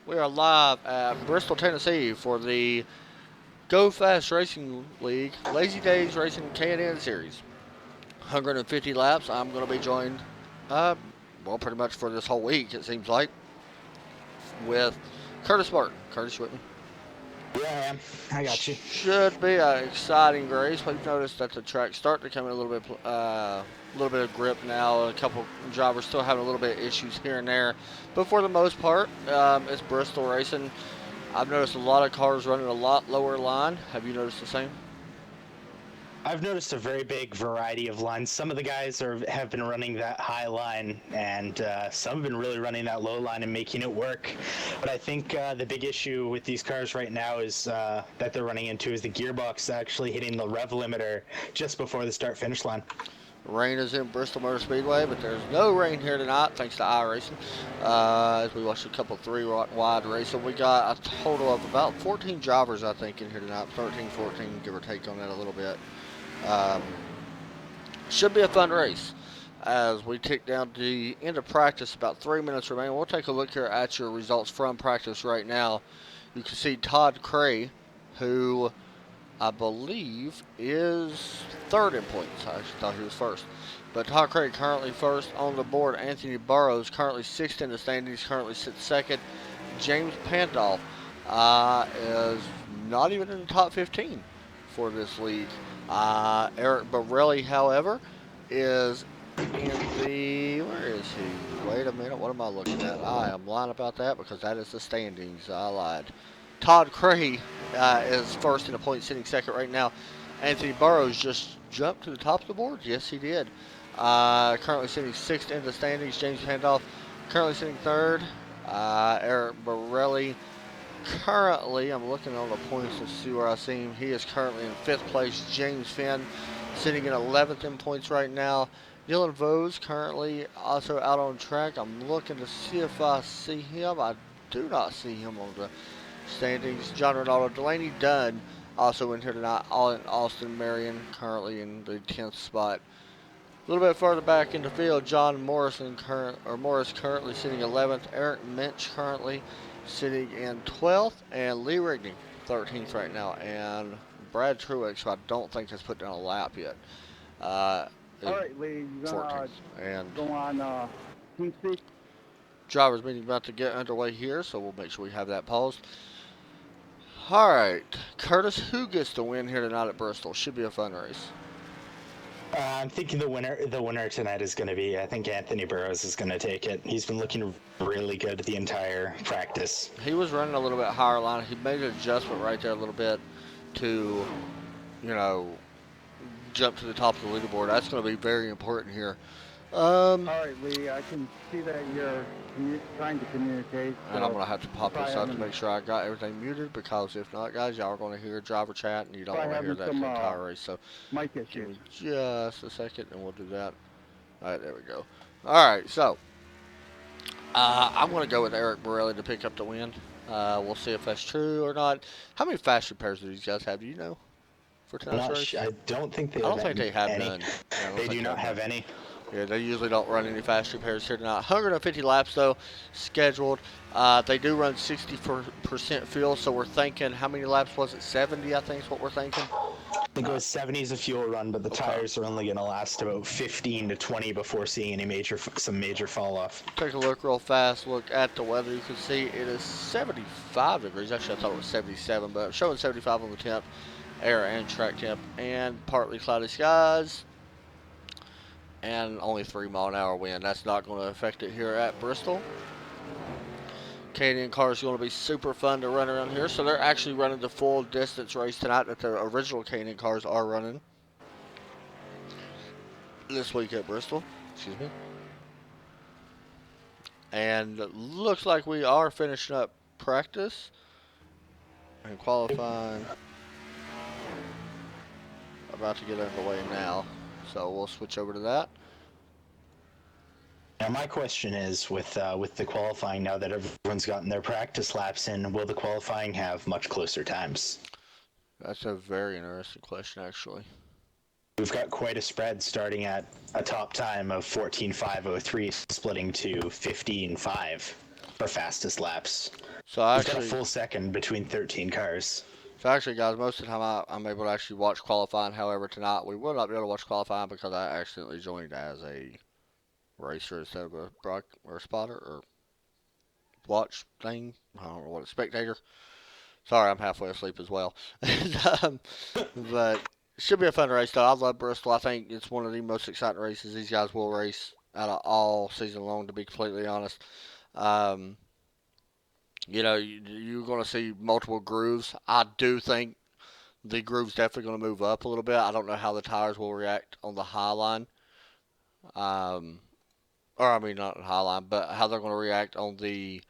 We are live at Bristol, Tennessee for the Go Fast Racing League Lazy Days Racing K&N Series. 150 laps. I'm going to be joined, well, pretty much for this whole week, it seems like, with Curtis Martin. Curtis, you with me? Yeah, I am. I got you. Should be an exciting race. We've noticed that the track's starting to come in a little bit of grip now. A couple drivers still having a little bit of issues here and there, but for the most part, it's Bristol racing. I've noticed a lot of cars running a lot lower line. Have you noticed the same? I've noticed a very big variety of lines. Some of the guys have been running that high line, and some have been really running that low line and making it work. But I think the big issue with these cars right now is that they're running into is the gearbox actually hitting the rev limiter just before the start-finish line. Rain is in Bristol Motor Speedway, but there's no rain here tonight thanks to iRacing. As we watched a couple three wide races, we got a total of about 14 drivers, I think, in here tonight. 13, 14, give or take on that a little bit. Um, should be a fun race. As we tick down to the end of practice, about 3 minutes remaining. We'll take a look here at your results from practice right now. You can see Todd Cray, who I believe is third in points. I actually thought he was first. But Todd Cray currently first on the board. Anthony Burrows currently sixth in the standings, currently sits second. James Pandolf is not even in the top 15 for this league. Eric Borelli, however, is in the. Where is he? Wait a minute. What am I looking at? I am lying about that because that is the standings. I lied. Todd Cray is first in the point, sitting second right now. Anthony Burrows just jumped to the top of the board. Yes, he did. Currently sitting sixth in the standings. James Pandolf currently sitting third. Eric Borelli currently, I'm looking on the points to see where I see him. He is currently in fifth place. James Finn sitting in 11th in points right now. Dylan Vose currently also out on track. I'm looking to see if I see him. I do not see him on the standings. John Ronaldo Delaney Dunn also in here tonight. All in Austin Marion currently in the 10th spot. A little bit further back in the field, Morris currently sitting 11th. Eric Minch currently sitting in 12th, and Lee Rigney 13th right now. And Brad Truex, who I don't think has put down a lap yet, All right, Lee, you're 14th. gonna And go on Team Speak. drivers meeting about to get underway here, so we'll make sure we have that paused. All right, Curtis, who gets the win here tonight at Bristol? Should be a fun race. I'm thinking the winner tonight is going to be, I think Anthony Burrows is going to take it. He's been looking really good the entire practice. He was running a little bit higher line. He made an adjustment right there a little bit to, you know, jump to the top of the leaderboard. That's going to be very important here. All right, Lee, I can see that you're trying to communicate. And I'm going to have to pop this up to having- make sure I got everything muted, because if not, guys, y'all are going to hear driver chat, and you don't Try want to hear having that the some, entire race. So Mic give issues. me just a second, and we'll do that. All right, there we go. All right, so I'm going to go with Eric Borelli to pick up the win. We'll see if that's true or not. How many fast repairs do these guys have? Do you know? For tonight's race? I don't think they I have don't think they have any. none. Yeah, I don't They think do not have none. any. Yeah, they usually don't run any fast repairs here tonight. 150 laps, though, scheduled. They do run 60% fuel, so we're thinking, how many laps was it? 70, I think is what we're thinking. I think it was 70s a fuel run, but the tires are only going to last about 15 to 20 before seeing some major fall off. Take a look real fast, look at the weather. You can see it is 75 degrees. Actually, I thought it was 77, but showing 75 on the temp, air and track temp, and partly cloudy skies. And only 3-mile-an-hour wind. That's not going to affect it here at Bristol. Canadian cars are going to be super fun to run around here. So they're actually running the full distance race tonight that the original Canadian cars are running this week at Bristol. Excuse me. And looks like we are finishing up practice and qualifying. About to get underway now. So we'll switch over to that. Now my question is, with the qualifying, now that everyone's gotten their practice laps in, will the qualifying have much closer times? That's a very interesting question, actually. We've got quite a spread, starting at a top time of 14.503, splitting to 15.5 for fastest laps. So He's got a actually, full second between 13 cars. guys, most of the time I'm able to actually watch qualifying. However, tonight we will not be able to watch qualifying because I accidentally joined as a racer instead of a or a spotter or watch thing. I don't know what, a spectator. Sorry, I'm halfway asleep as well. But it should be a fun race, though. I love Bristol. I think it's one of the most exciting races these guys will race out of all season long, to be completely honest. Um, you're going to see multiple grooves. I do think the groove's definitely going to move up a little bit. I don't know how the tires will react on the high line. Um, or, I mean, not the high line, but how they're going to react on the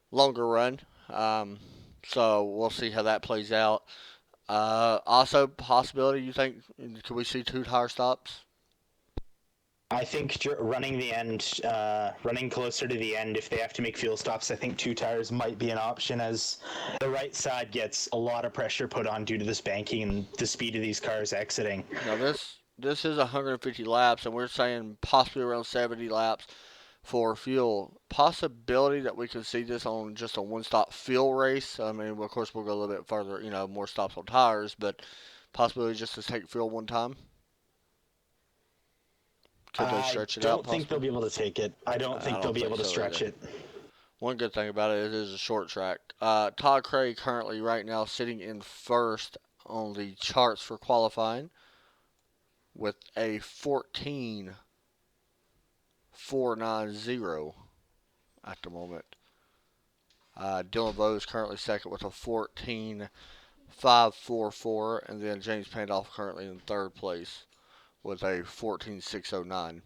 longer run. Um, so we'll see how that plays out. Also, possibility, you think, could we see two tire stops? I think running the end, running closer to the end, if they have to make fuel stops, I think 2 tires might be an option, as the right side gets a lot of pressure put on due to this banking and the speed of these cars exiting. Now, this is 150 laps, and we're saying possibly around 70 laps for fuel. Possibility that we could see this on just a one-stop fuel race. I mean, of course, we'll go a little bit further, more stops on tires, but possibility just to take fuel one time. Could they stretch it out? I don't think they'll be able to take it. I don't think they'll be able to stretch it. One good thing about it is a short track. Todd Craig currently right now sitting in first on the charts for qualifying with a 14.490 at the moment. Dylan Vo is currently second with a 14.544, and then James Pandolf currently in third place with a 14.609.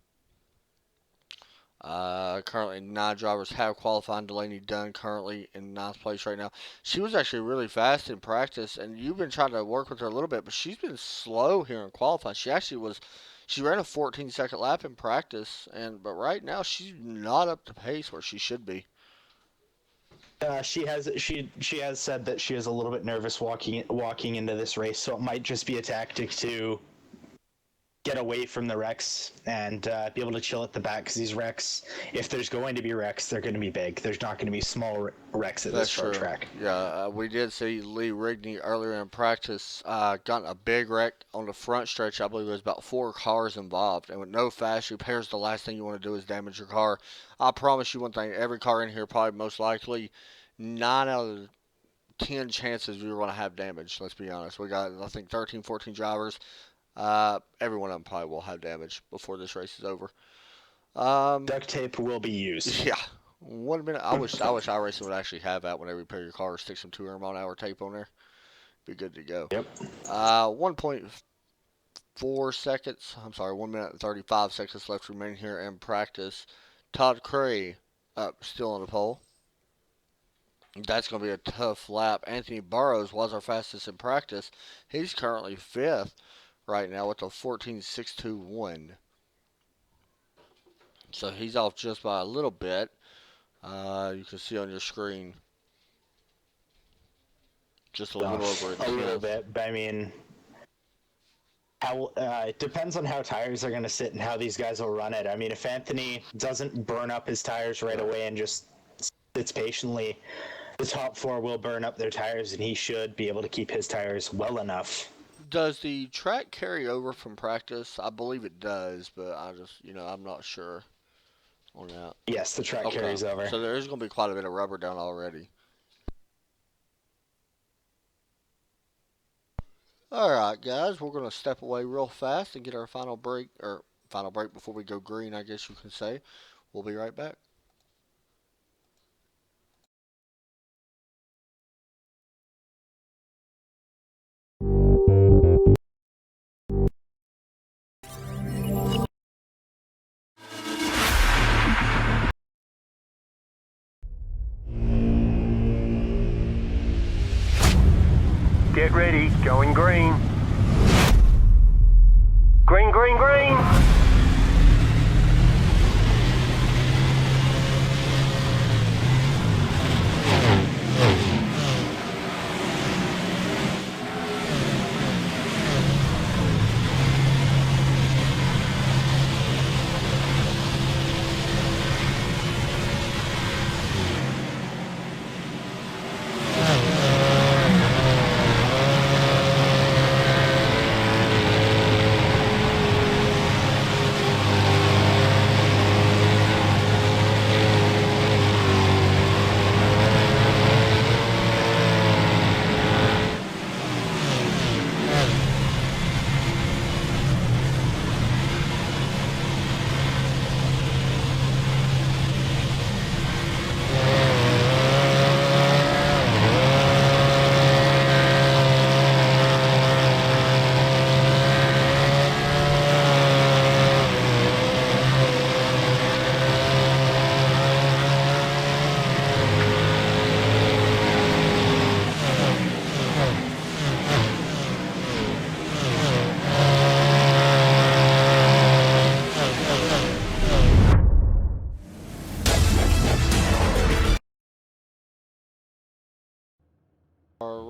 Currently 9 drivers have qualified. Delaney Dunn currently in 9th place right now. She was actually really fast in practice, and you've been trying to work with her a little bit, but she's been slow here in qualifying. She ran a 14-second lap in practice, but right now she's not up to pace where she should be. She has said that she is a little bit nervous walking into this race, so it might just be a tactic to get away from the wrecks and be able to chill at the back, because these wrecks, if there's going to be wrecks, they're going to be big. There's not going to be small wrecks at this short track. Yeah, we did see Lee Rigney earlier in practice got a big wreck on the front stretch. I believe there was about 4 cars involved, and with no fast repairs, the last thing you want to do is damage your car. I promise you one thing, every car in here probably most likely 9 out of 10 chances we were going to have damage, let's be honest. We got, I think, 13, 14 drivers. Every one of them probably will have damage before this race is over. Duct tape will be used. Yeah. 1 minute. I wish iRacing would actually have that whenever you repair your car. Stick some 200-mile-an-hour tape on there. Be good to go. Yep. 1.4 seconds. I'm sorry, 1 minute and 35 seconds left remaining here in practice. Todd Cray still on the pole. That's going to be a tough lap. Anthony Burrows was our fastest in practice. He's currently 5th. Right now with a 14.621. So he's off just by a little bit. You can see on your screen just a little over a little bit. But I mean, it depends on how tires are going to sit and how these guys will run it. I mean, if Anthony doesn't burn up his tires right away and just sits patiently, the top 4 will burn up their tires, and he should be able to keep his tires well enough. Does the track carry over from practice? I believe it does, but I just, I'm not sure on that. Yes, the track carries over. So there is going to be quite a bit of rubber down already. All right, guys, we're going to step away real fast and get our final break before we go green, I guess you can say. We'll be right back. Get ready, going green. Green, green, green.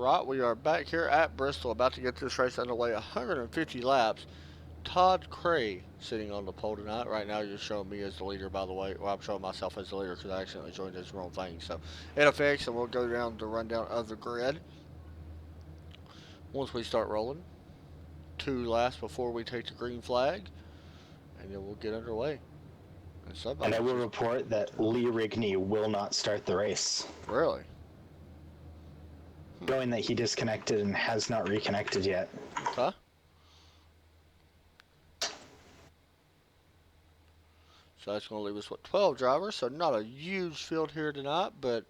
Alright, we are back here at Bristol, about to get this race underway. 150 laps. Todd Cray sitting on the pole tonight. Right now you're showing me as the leader, by the way. Well, I'm showing myself as the leader because I accidentally joined this wrong thing. So it'll fix, and we'll go down the rundown of the grid once we start rolling. 2 laps before we take the green flag, and then we'll get underway. And I will report that Lee Rigney will not start the race. Really? Showing that he disconnected and has not reconnected yet. Okay. So that's going to leave us, 12 drivers. So not a huge field here tonight, but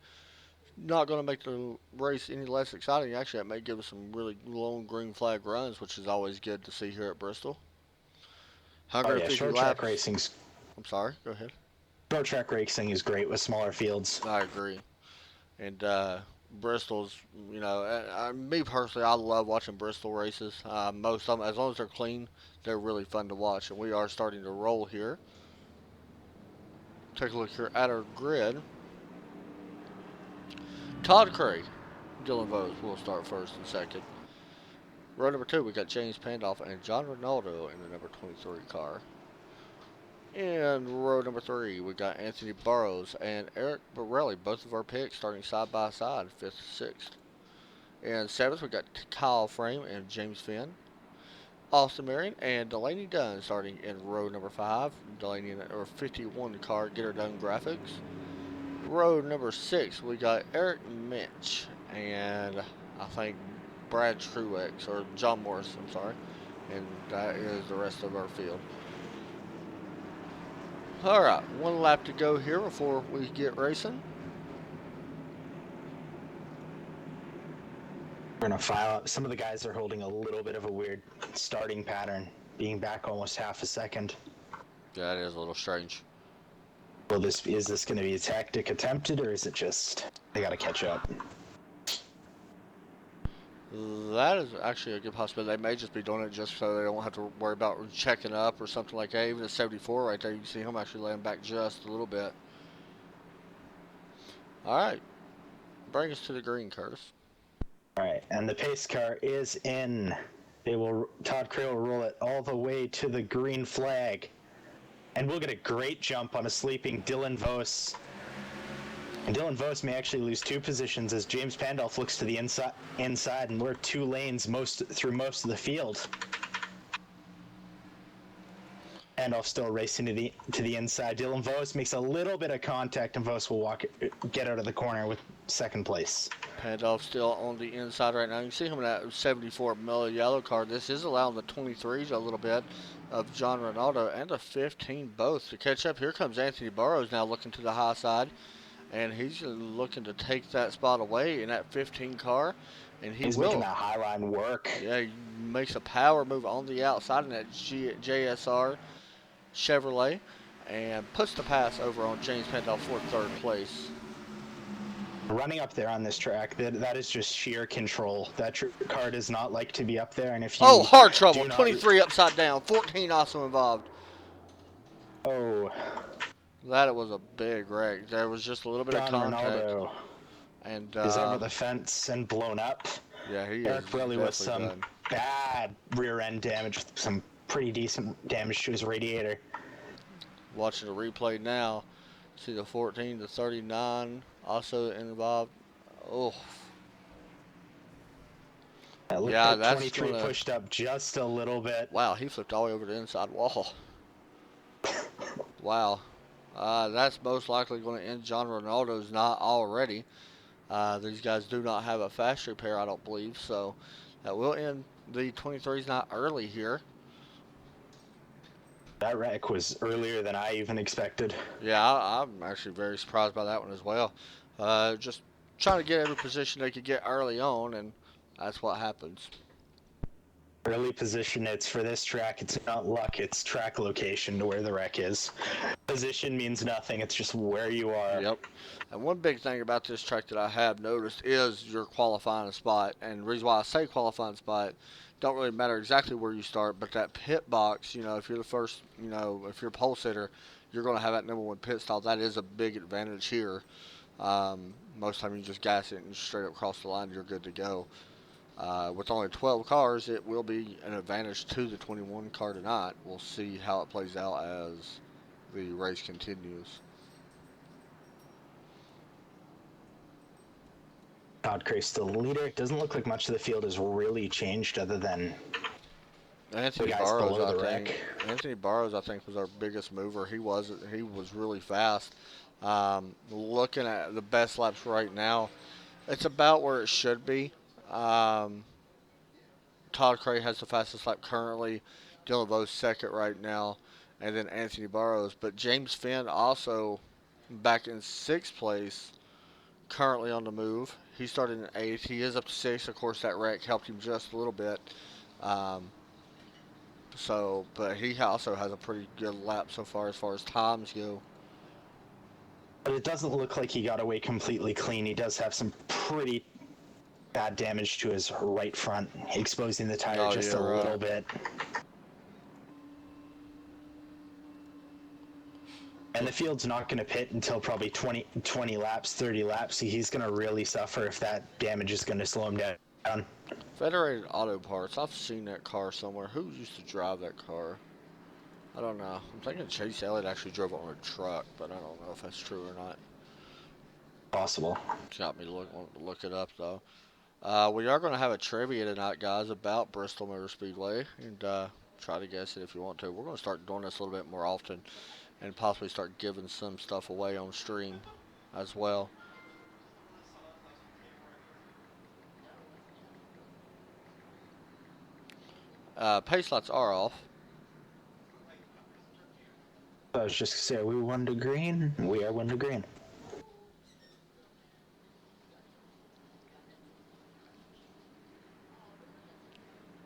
not going to make the race any less exciting. Actually, it may give us some really long green flag runs, which is always good to see here at Bristol. 150 short laps. track racing's... I'm sorry, go ahead. Short track racing is great with smaller fields. I agree. And Bristol's, you know, me personally, I love watching Bristol races. Most of them, as long as they're clean, they're really fun to watch. And we are starting to roll here. Take a look here at our grid. Todd Cray, Dylan Vose will start first and second. Row number 2, we got James Pandolf and John Ronaldo in the number 23 car. In row number 3, we got Anthony Burrows and Eric Borelli, both of our picks starting side by side, 5th, 6th. In 7th, we got Kyle Frame and James Finn. Austin Marion and Delaney Dunn starting in row number 5. Delaney in our 51 car, Get Her Done Graphics. Row number 6, we got Eric Minch and I think Brad Truex, or John Morris, I'm sorry. And that is the rest of our field. Alright, 1 lap to go here before we get racing. We're going to file up. Some of the guys are holding a little bit of a weird starting pattern, being back almost half a second. Yeah, it is a little strange. Well, is this going to be a tactic attempted, or is it just they got to catch up? That is actually a good possibility. They may just be doing it just so they don't have to worry about checking up or something like that. Even at 74 right there, you can see him actually laying back just a little bit. Alright. Bring us to the green, Curtis. Alright, and the pace car is in. Todd Cray will roll it all the way to the green flag. And we'll get a great jump on a sleeping Dylan Vose. And Dylan Vose may actually lose 2 positions as James Pandolf looks to the inside, and we're 2 lanes through most of the field. Pandolf still racing to the inside. Dylan Vose makes a little bit of contact, and Vose will get out of the corner with 2nd place. Pandolf still on the inside right now. You can see him in that 74 Mellow Yellow car. This is allowing the 23s a little bit of John Ronaldo and the 15 both to catch up. Here comes Anthony Burrows now looking to the high side. And he's looking to take that spot away in that 15 car. And he's making that high line work. Yeah, he makes a power move on the outside in that JSR Chevrolet. And puts the pass over on James Pandolf for 3rd place. Running up there on this track, that is just sheer control. That car does not like to be up there. And if you hard trouble. 23 upside down. 14 also involved. Oh. That was a big wreck. There was just a little bit of contact. Ronaldo and is over the fence and blown up. Yeah, he Eric is. Borelli with some done. bad rear end damage, with some pretty decent damage to his radiator. Watching the replay now, see the 14 to 39 also involved. Oh. Yeah, that's 23 pushed up just a little bit. Wow, he flipped all the way over the inside wall. Wow. That's most likely going to end John Ronaldo's not already. These guys do not have a fast repair, I don't believe, so that will end the 23's not early here. That wreck was earlier than I even expected. Yeah, I'm actually very surprised by that one as well. Just trying to get every position they could get early on, and that's what happens. Early position, it's for this track, it's not luck, it's track location to where the wreck is. Position means nothing, it's just where you are. Yep. And one big thing about this track that I have noticed is your qualifying spot. And the reason why I say qualifying spot, don't really matter exactly where you start, but that pit box, you know, if you're the first, you know, if you're a pole sitter, you're going to have that #1 pit stop. That is a big advantage here. Most of the time you just gas it and straight up across the line, you're good to go. With only 12 cars, it will be an advantage to the 21 car tonight. We'll see how it plays out as the race continues. Todd Cray still the leader. It doesn't look like much of the field has really changed other than Anthony the guys Burrows, below the I wreck. think. Anthony Burrows, I think, was our biggest mover. He was really fast. Looking at the best laps right now, it's about where it should be. Todd Cray has the fastest lap currently. Dylan Vo's second right now, and then Anthony Burrows. But James Finn also back in sixth place, currently on the move. He started in eighth. He is up to sixth. Of course, that wreck helped him just a little bit. But he also has a pretty good lap so far as times go. But it doesn't look like he got away completely clean. He does have some pretty bad damage to his right front, exposing the tire a little bit. And the field's not going to pit until probably 20 laps, 30 laps. So he's going to really suffer if that damage is going to slow him down. Federated Auto Parts. I've seen that car somewhere. Who used to drive that car? I don't know. I'm thinking Chase Elliott actually drove it on a truck, but I don't know if that's true or not. Possible. Got me to look it up, though. We are going to have a trivia tonight, guys, about Bristol Motor Speedway, and try to guess it if you want to. We're going to start doing this a little bit more often and possibly start giving some stuff away on stream as well. Pace lights are off. I was just going to say, are we 1 to green? We are 1 to green.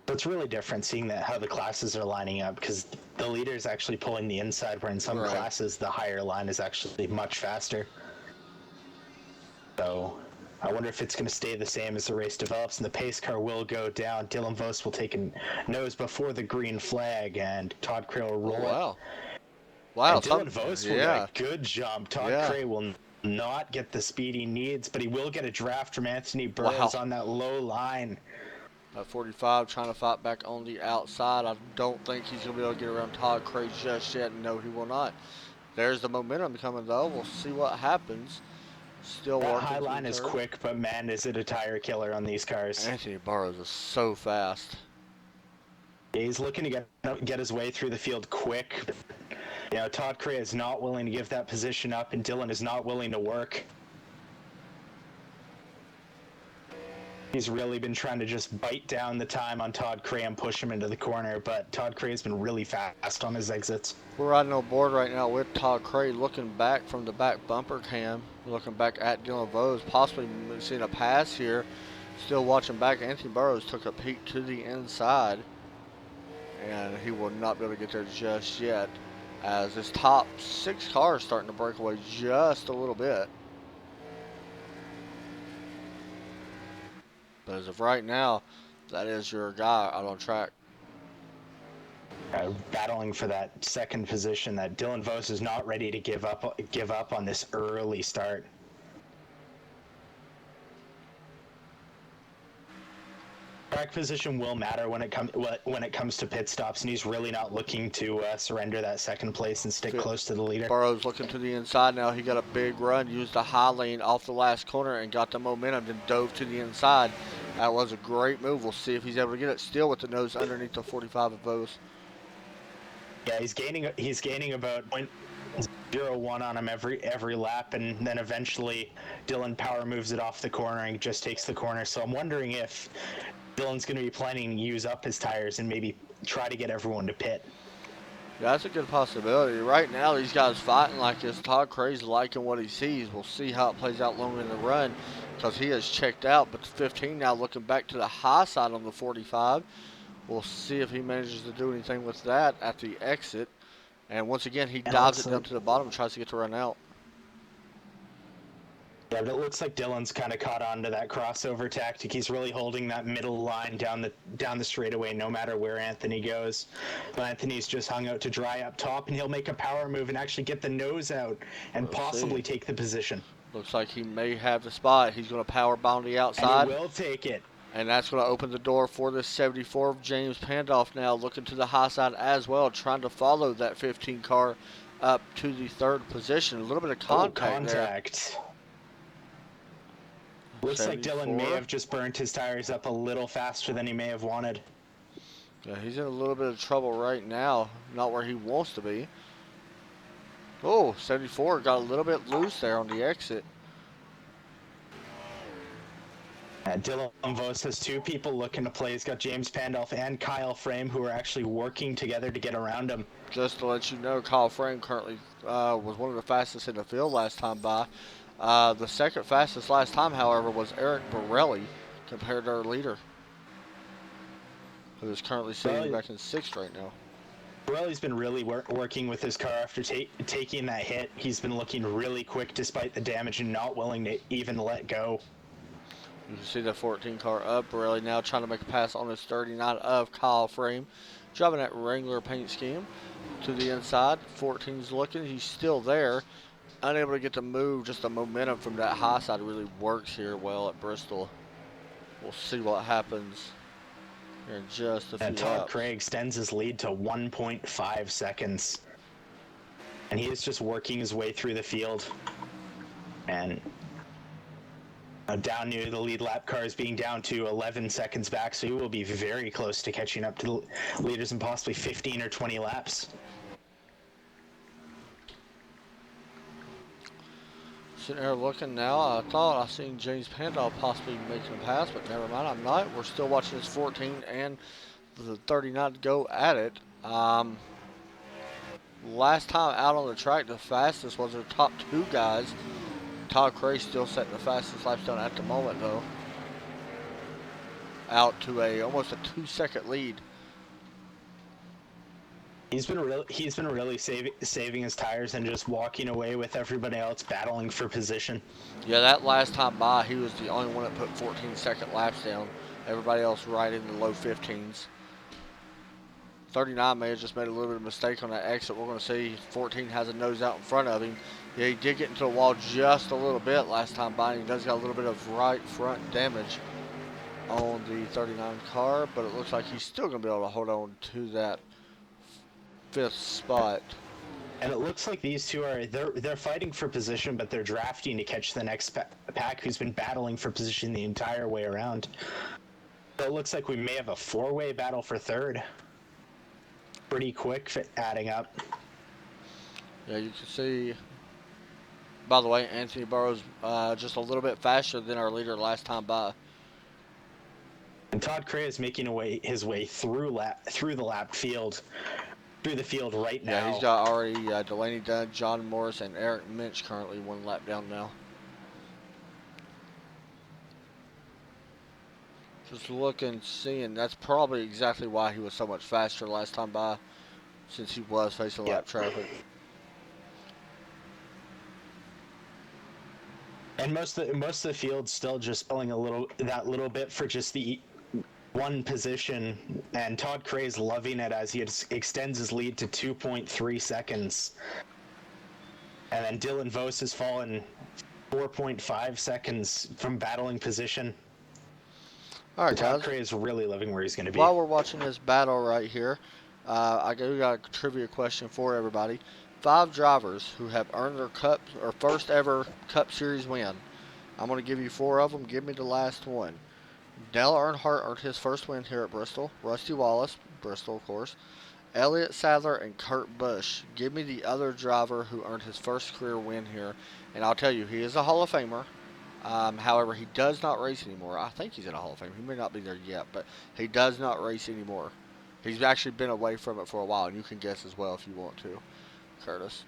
It's really different seeing that how the classes are lining up, because the leader is actually pulling the inside, where in some classes the higher line is actually much faster. So I wonder if it's going to stay the same as the race develops, and the pace car will go down. Dylan Vos will take a nose before the green flag, and Todd Cray will roll it. Wow, Dylan Vos will get a good jump. Todd Cray will not get the speed he needs, but he will get a draft from Anthony Burrows on that low line. 45 trying to fight back on the outside. I don't think he's going to be able to get around Todd Cray just yet. No, he will not. There's the momentum coming, though. We'll see what happens. Still that working. High line is quick, but man, is it a tire killer on these cars. Anthony Burrows is so fast. He's looking to get his way through the field quick. You know, Todd Cray is not willing to give that position up, and Dylan is not willing to work. He's really been trying to just bite down the time on Todd Cray and push him into the corner, but Todd Cray has been really fast on his exits. We're riding on board right now with Todd Cray, looking back from the back bumper cam, looking back at Dylan Vos, possibly seeing a pass here. Still watching back. Anthony Burrows took a peek to the inside, and he will not be able to get there just yet, as his top 6 cars starting to break away just a little bit. But as of right now, that is your guy out on track. Battling for that second position, that Dylan Vos is not ready to give up on this early start. Track position will matter when it comes to pit stops, and he's really not looking to surrender that second place and stick close to the leader. Burrows looking to the inside now. He got a big run, used the high lane off the last corner and got the momentum, then dove to the inside. That was a great move. We'll see if he's able to get it still with the nose underneath the 45 of Vos. Yeah, he's gaining about 0.01 on him every lap, and then eventually Dylan power moves it off the corner and just takes the corner. So I'm wondering if Dylan's going to be planning to use up his tires and maybe try to get everyone to pit. Yeah, that's a good possibility. Right now, these guys fighting like this. Todd Cray's liking what he sees. We'll see how it plays out longer in the run, because he has checked out. But the 15 now looking back to the high side on the 45. We'll see if he manages to do anything with that at the exit. And once again, he dives it down to the bottom and tries to get the run out. Yeah, but it looks like Dylan's kind of caught on to that crossover tactic. He's really holding that middle line down the straightaway no matter where Anthony goes. But Anthony's just hung out to dry up top, and he'll make a power move and actually get the nose out and possibly take the position. Looks like he may have the spot. He's going to power bomb the And outside. he will take it. And that's going to open the door for this 74 of James Pandolf now, looking to the high side as well, trying to follow that 15 car up to the third position. A little bit of contact there. Looks like 74. Dylan may have just burnt his tires up a little faster than he may have wanted. Yeah, he's in a little bit of trouble right now. Not where he wants to be. Oh, 74 got a little bit loose there on the exit. Dylan Vos has two people looking to play. He's got James Pandolf and Kyle Frame, who are actually working together to get around him. Just to let you know, Kyle Frame currently was one of the fastest in the field last time by. The second fastest last time, however, was Eric Borelli compared to our leader, who is currently sitting back in 6th right now. Borelli's been really working with his car after taking that hit. He's been looking really quick despite the damage and not willing to even let go. You can see the 14 car up. Borelli now trying to make a pass on his 39 of Kyle Frame. Driving that Wrangler paint scheme to the inside. 14's looking. He's still there. Unable to get the move. Just the momentum from that high side really works here well at Bristol. We'll see what happens here in just a few And Todd laps. Craig extends his lead to 1.5 seconds. And he is just working his way through the field. And down near the lead lap cars being down to 11 seconds back, so he will be very close to catching up to the leaders in possibly 15 or 20 laps. Sitting there looking now. I thought I seen James Pandolf possibly making a pass, but never mind. I'm not. We're still watching this 14 and the 39 go at it. Last time out on the track, the fastest was our top two guys. Todd Cray still setting the fastest laps down at the moment, though. Out to almost a 2-second lead. He's been really saving his tires and just walking away with everybody else battling for position. Yeah, that last time by, he was the only one that put 14-second laps down. Everybody else right in the low 15s. 39 may have just made a little bit of mistake on that exit. We're going to see 14 has a nose out in front of him. Yeah, he did get into the wall just a little bit last time by. He does got a little bit of right front damage on the 39 car, but it looks like he's still going to be able to hold on to that 5th spot. And it looks like these two are they're fighting for position, but they're drafting to catch the next pack who's been battling for position the entire way around. So it looks like we may have a 4-way battle for 3rd. Pretty quick adding up. Yeah, you can see, by the way, Anthony Burrows just a little bit faster than our leader last time by. And Todd Cray is making his way through the field right now. Yeah, he's got already Delaney Dunn, John Morris, and Eric Minch currently 1 lap down now. Just looking, seeing, that's probably exactly why he was so much faster last time by, since he was facing lap traffic. And most of the field's still just pulling that little bit for just the one position, and Todd Cray's loving it as he extends his lead to 2.3 seconds. And then Dylan Vos has fallen 4.5 seconds from battling position. All right, Todd guys. Cray is really loving where he's going to be. While we're watching this battle right here, I got a trivia question for everybody. 5 drivers who have earned their cup or first ever Cup Series win. I'm going to give you 4 of them. Give me the last one. Dale Earnhardt earned his first win here at Bristol. Rusty Wallace, Bristol, of course. Elliott Sadler and Kurt Busch. Give me the other driver who earned his first career win here. And I'll tell you, he is a Hall of Famer. However, he does not race anymore. I think he's in a Hall of Fame. He may not be there yet, but he does not race anymore. He's actually been away from it for a while, and you can guess as well if you want to, Curtis.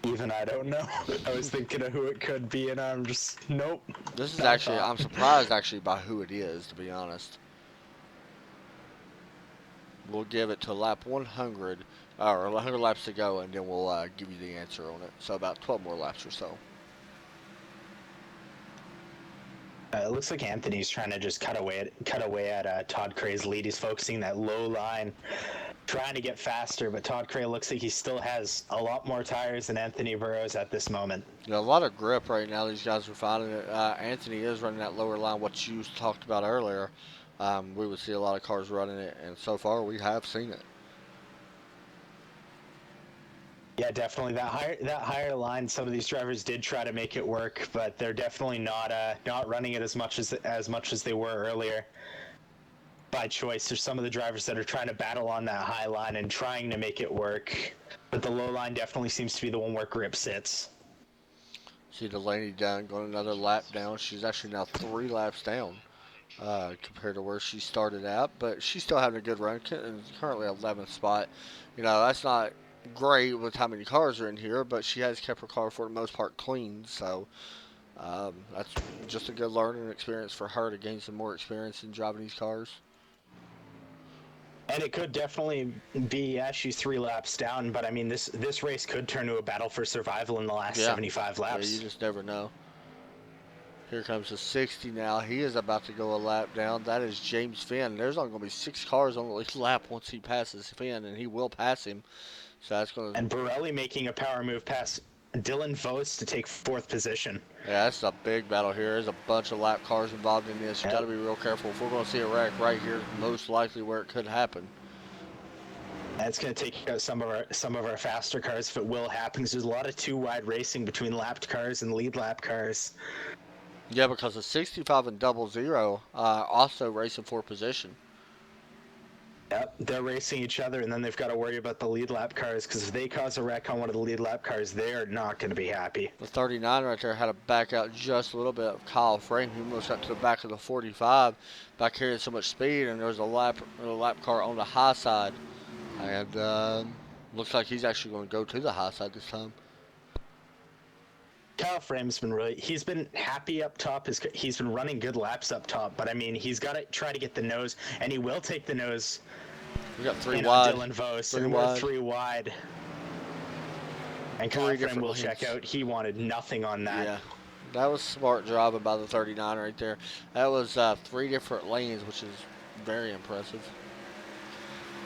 Even I don't know. I was thinking of who it could be, and I'm just, nope. This is actually, I'm surprised actually by who it is, to be honest. We'll give it to lap 100, or 100 laps to go, and then we'll give you the answer on it. So about 12 more laps or so. It looks like Anthony's trying to just cut away at Todd Cray's lead. He's focusing that low line, trying to get faster, but Todd Cray looks like he still has a lot more tires than Anthony Burrows at this moment. Yeah, a lot of grip right now. These guys are finding it. Anthony is running that lower line, what you talked about earlier. We would see a lot of cars running it, and so far we have seen it. Yeah, definitely that higher line. Some of these drivers did try to make it work, but they're definitely not running it as much as they were earlier. By choice, there's some of the drivers that are trying to battle on that high line and trying to make it work, but the low line definitely seems to be the one where grip sits. See Delaney down, going another lap down. She's actually now 3 laps down compared to where she started out, but she's still having a good run. And currently 11th spot. You know, that's not great with how many cars are in here, but she has kept her car for the most part clean, so that's just a good learning experience for her to gain some more experience in driving these cars. And it could definitely be, she's 3 laps down, but I mean, this race could turn to a battle for survival in the last 75 laps. Yeah, you just never know. Here comes the 60 now. He is about to go a lap down. That is James Finn. There's only going to be 6 cars on the lap once he passes Finn, and he will pass him. So that's going to... And Borelli making a power move past Dylan Vos to take 4th position. Yeah, that's a big battle here. There's a bunch of lap cars involved in this. You got to be real careful. If we're going to see a wreck right here, most likely where it could happen. That's going to take out some of our faster cars if it will happen. Because there's a lot of 2-wide racing between lapped cars and lead lap cars. Yeah, because the 65 and 00 also racing for position. Yep, they're racing each other, and then they've got to worry about the lead lap cars, because if they cause a wreck on one of the lead lap cars, they are not going to be happy. The 39 right there had to back out just a little bit of Kyle Frame. He almost got to the back of the 45 by carrying so much speed, and there was a lap car on the high side. And looks like he's actually going to go to the high side this time. Kyle Frame's he's been happy up top. He's been running good laps up top, but I mean, he's got to try to get the nose, and he will take the nose. We got 3 wide. Dylan Vos, and we're 3 wide. And Kyle Frame will check out. He wanted nothing on that. Yeah, that was smart driving by the 39 right there. That was 3 different lanes, which is very impressive.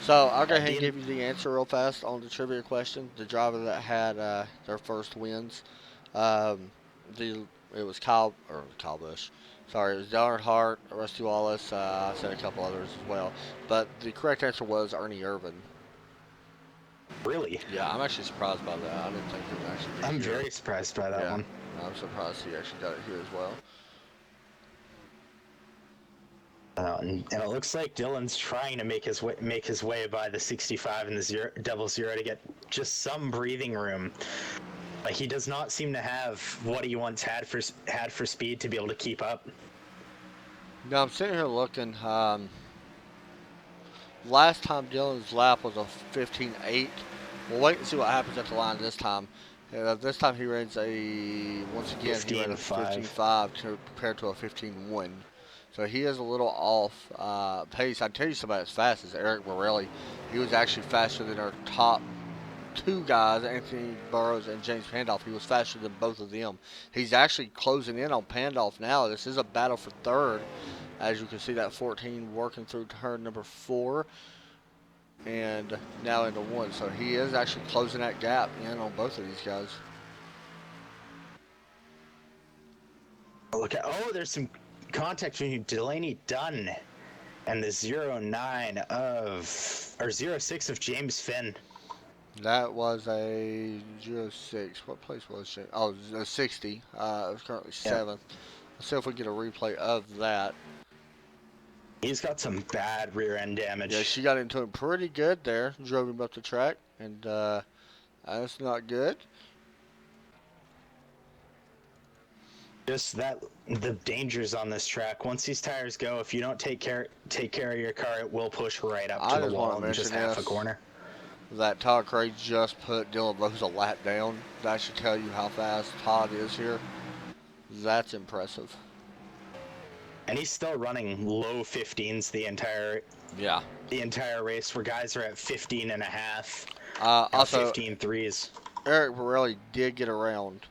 So I'll go ahead and give you the answer real fast on the trivia question. The driver that had their first wins, it was Kyle Busch. Sorry, it was Dale Earnhardt, Rusty Wallace. I said a couple others as well, but the correct answer was Ernie Irvan. Really? Yeah, I'm actually surprised by that. I didn't think he would actually. I'm very surprised by that one. I'm surprised he actually got it here as well. And it looks like Dylan's trying to make his way by the 65 and the 00 to get just some breathing room. Like, he does not seem to have what he once had for speed to be able to keep up. Now I'm sitting here looking. Last time Dylan's lap was a 15.8. We'll wait and see what happens at the line this time. This time he runs once again, he ran a 15.5 compared to a 15.1. So he is a little off pace. I'd tell you somebody as fast as Eric Borelli. He was actually faster than our top 2 guys, Anthony Burrows and James Pandolf. He was faster than both of them. He's actually closing in on Pandolf now. This is a battle for 3rd. As you can see, that 14 working through turn number 4 and now into 1. So he is actually closing that gap in on both of these guys. Look at, there's some contact between Delaney Dunn and the 06 of James Finn. That was a 06. What place was she? Oh, a 60. It was currently 7th. Let's see if we get a replay of that. He's got some bad rear end damage. Yeah, she got into him pretty good there. Drove him up the track, and that's not good. Just the dangers on this track. Once these tires go, if you don't take care of your car, it will push right up to the wall in just half a corner. That Todd Cray just put Dylan Rose a lap down. That should tell you how fast Todd is here. That's impressive. And he's still running low 15s the entire race, where guys are at 15 and a half. Also 15 threes. Eric Borelli did get around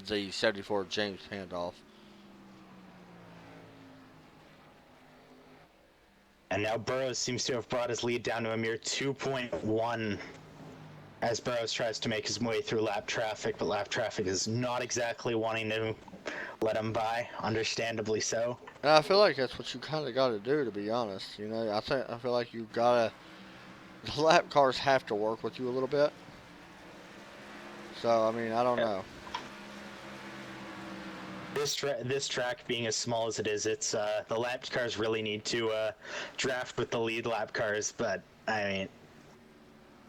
the 74 James handoff. And now Burrows seems to have brought his lead down to a mere 2.1 as Burrows tries to make his way through lap traffic, but lap traffic is not exactly wanting to let him by, understandably so. And I feel like that's what you kind of got to do, to be honest. You know, I feel like you gotta. The lap cars have to work with you a little bit. So I mean, I don't know. This track being as small as it is, it's the lap cars really need to draft with the lead lap cars, but I mean,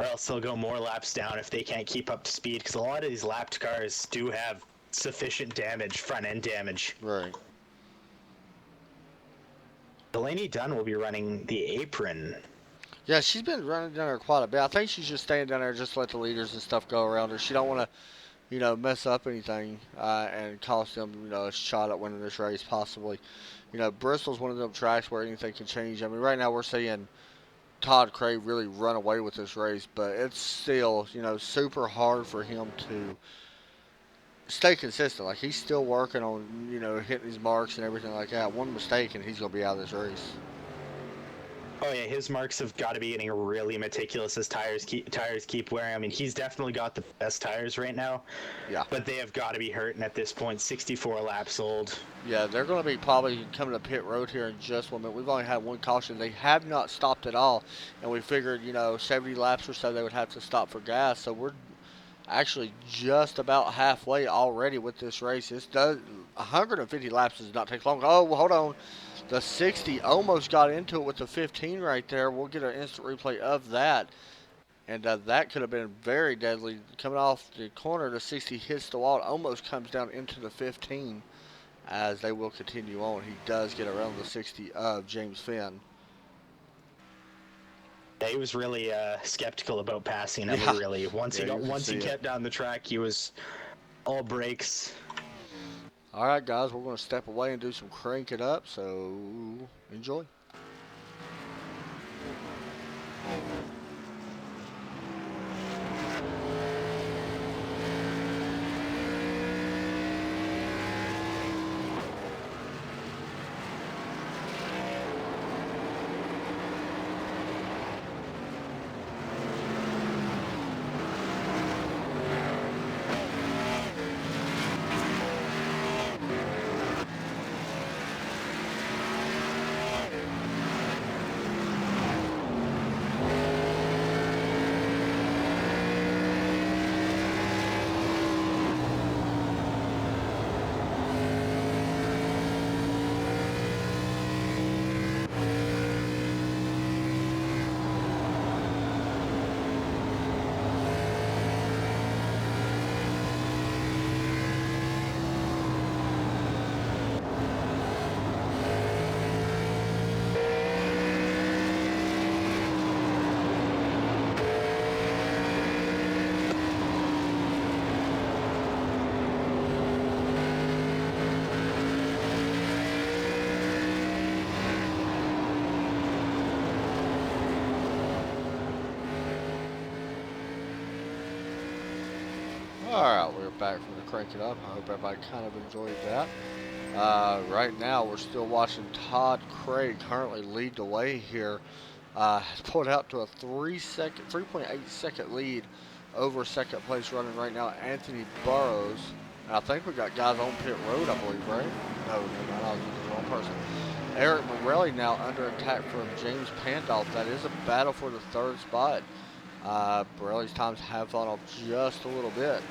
or else they'll go more laps down if they can't keep up to speed, because a lot of these lapped cars do have sufficient damage, front end damage. Right. Delaney Dunn will be running the apron. Yeah, she's been running down there quite a bit. I think she's just staying down there just to let the leaders and stuff go around her. She don't want to, you know, mess up anything and cost them, you know, a shot at winning this race possibly. You know, Bristol's one of them tracks where anything can change. I mean, right now we're seeing Todd Craig really run away with this race, but it's still, you know, super hard for him to stay consistent. Like, he's still working on, you know, hitting his marks and everything like that. One mistake and he's going to be out of this race. Oh yeah, his marks have got to be getting really meticulous as tires keep wearing. I mean, he's definitely got the best tires right now. Yeah. But they have got to be hurting at this point. 64 laps old. Yeah, they're going to be probably coming to pit road here in just 1 minute. We've only had one caution. They have not stopped at all, and we figured, you know, 70 laps or so they would have to stop for gas. So we're actually just about halfway already with this race. 150 laps does not take long. Oh, well, hold on. The 60 almost got into it with the 15 right there. We'll get an instant replay of that. And that could have been very deadly. Coming off the corner, the 60 hits the wall. It almost comes down into the 15 as they will continue on. He does get around the 60 of James Finn. Yeah, he was really skeptical about passing him. Yeah. Really, once he kept down the track, he was all brakes. All right, guys, we're going to step away and do some crank it up, so enjoy. Alright, we're back from the Crank It Up. I hope everybody kind of enjoyed that. Right now, we're still watching Todd Craig currently lead the way here. Has pulled out to a 3.8 second lead over second place running right now, Anthony Burrows. And I think we got guys on pit road, I believe, right? No, I was looking at the wrong person. Eric Morelli now under attack from James Pandolf. That is a battle for the third spot. Borelli's times have fallen off just a little bit.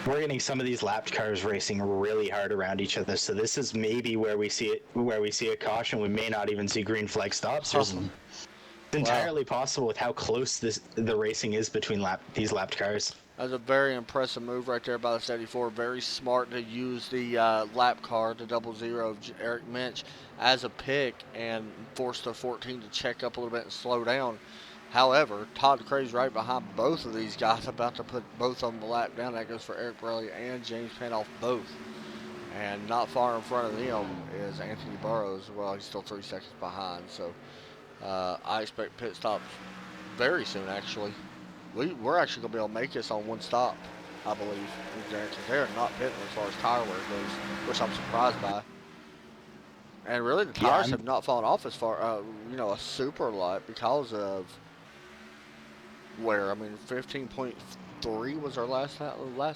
We're getting some of these lapped cars racing really hard around each other, so this is maybe where we see a caution. We may not even see green flag stops. It's entirely possible with how close the racing is between these lapped cars. That's a very impressive move right there by the 74. Very smart to use the lap car, the 00 of Eric Minch, as a pick and force the 14 to check up a little bit and slow down. However, Todd Craig's right behind both of these guys, about to put both of them the lap down. That goes for Eric Borelli and James Pandolf both. And not far in front of them is Anthony Burrows. Well, he's still 3 seconds behind. So I expect pit stops very soon, actually. We're actually going to be able to make this on one stop. I believe, in there, because they're not pitting as far as tire wear goes, which I'm surprised by. And really, the Yeah, tires have not fallen off as far, a super lot because of wear. I mean, 15.3 was our last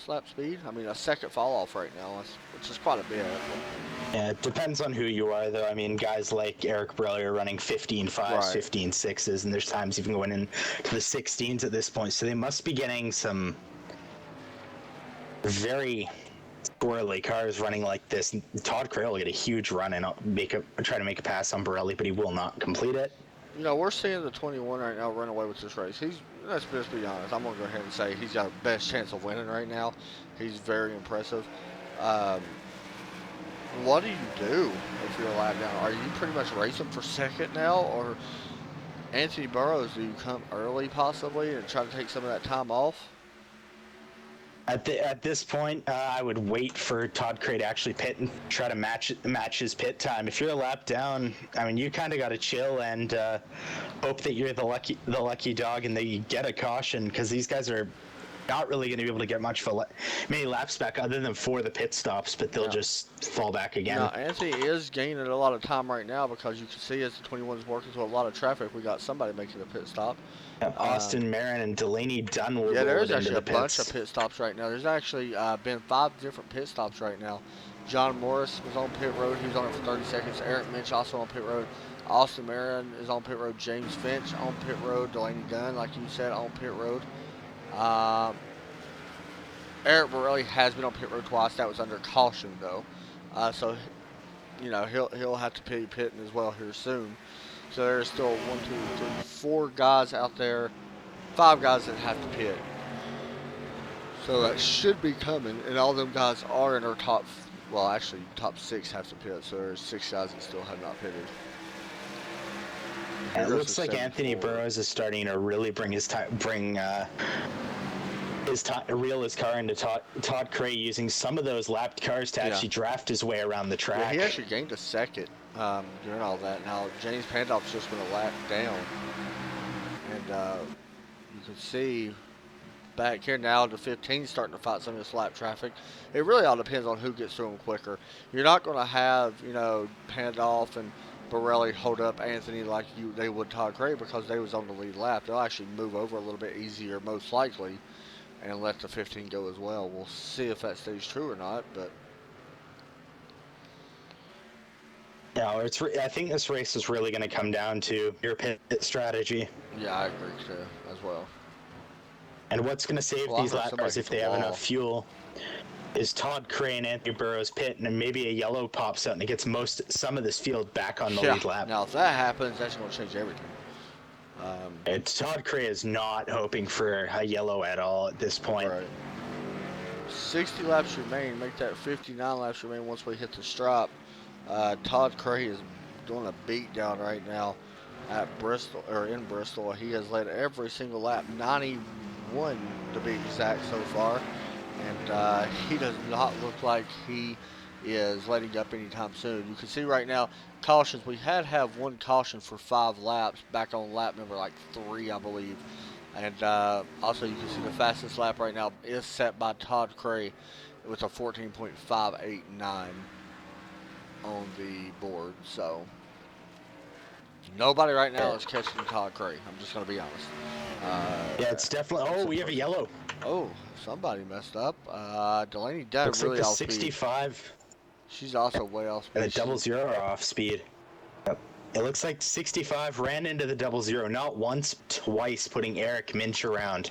lap speed. I mean, a second fall off right now, which is quite a bit. Yeah, it depends on who you are, though. I mean, guys like Eric Borelli are running 15.5s, Right. 15.6s, and there's times even going in to the 16s at this point. So they must be getting some very squirrely cars running like this. Todd Crail will get a huge run and try to make a pass on Borelli, but he will not complete it. You know, we're seeing the 21 right now run away with this race. Let's just be honest. I'm going to go ahead and say he's got the best chance of winning right now. He's very impressive. What do you do if you're a lap down? Are you pretty much racing for second now? Or Anthony Burroughs, do you come early possibly and try to take some of that time off? At this point, I would wait for Todd Cray to actually pit and try to match his pit time. If you're a lap down, I mean, you kind of got to chill and hope that you're the lucky dog and that you get a caution, because these guys are not really going to be able to get many laps back other than for the pit stops, but they'll just fall back again. Now, Anthony is gaining a lot of time right now because you can see as the 21 is working through a lot of traffic, we got somebody making a pit stop. Austin Marin and Delaney Dunn will Yeah, go there's into actually the a bunch of pit stops right now. There's actually been 5 different pit stops right now. John Morris was on pit road. He was on it for 30 seconds. Eric Minch also on pit road. Austin Marin is on pit road. James Finch on pit road. Delaney Dunn, like you said, on pit road. Eric Borelli has been on pit road twice. That was under caution, though. So, you know, he'll have to be pitting as well here soon. So there's still 1, 2, 3, 4 guys out there, 5 guys that have to pit. So that should be coming, and all them guys are in our top 6 have to pit. So there's 6 guys that still have not pitted. It looks like Anthony Burroughs is starting to really reel his car into Todd Cray, using some of those lapped cars to actually draft his way around the track. Yeah, he actually gained a second during all that. Now, James Pandolf's just going to lap down. And you can see back here now, the 15 starting to fight some of this lap traffic. It really all depends on who gets through them quicker. You're not going to have, Pandolf and Borelli hold up Anthony like they would Todd Cray, because they was on the lead lap. They'll actually move over a little bit easier, most likely, and let the 15 go as well. We'll see if that stays true or not, but no, I think this race is really going to come down to your pit strategy. yeah, I agree too, as well. And what's going to save these lap cars if they have enough fuel is Todd Cray and Anthony Burroughs pit, and maybe a yellow pops out and it gets some of this field back on the lead lap. Now, if that happens, that's going to change everything. Todd Cray is not hoping for a yellow at all at this point. Right. 60 laps remain. Make that 59 laps remain once we hit the stripe. Todd Cray is doing a beat down right now at Bristol, or in Bristol. He has led every single lap, 91 to be exact so far, and he does not look like he is letting up anytime soon. You can see right now cautions. We had to have 1 caution for 5 laps back on lap number 3, I believe. And also you can see the fastest lap right now is set by Todd Cray with a 14.589 on the board. So nobody right now is catching Todd Cray. I'm just going to be honest. Yeah, it's definitely. Oh, we have a yellow. Oh, somebody messed up. Delaney Dunn Looks really like the off 65. speed. She's also way off speed. And a 00 off speed. Yep. It looks like 65 ran into the 00, not once, twice, putting Eric Minch around.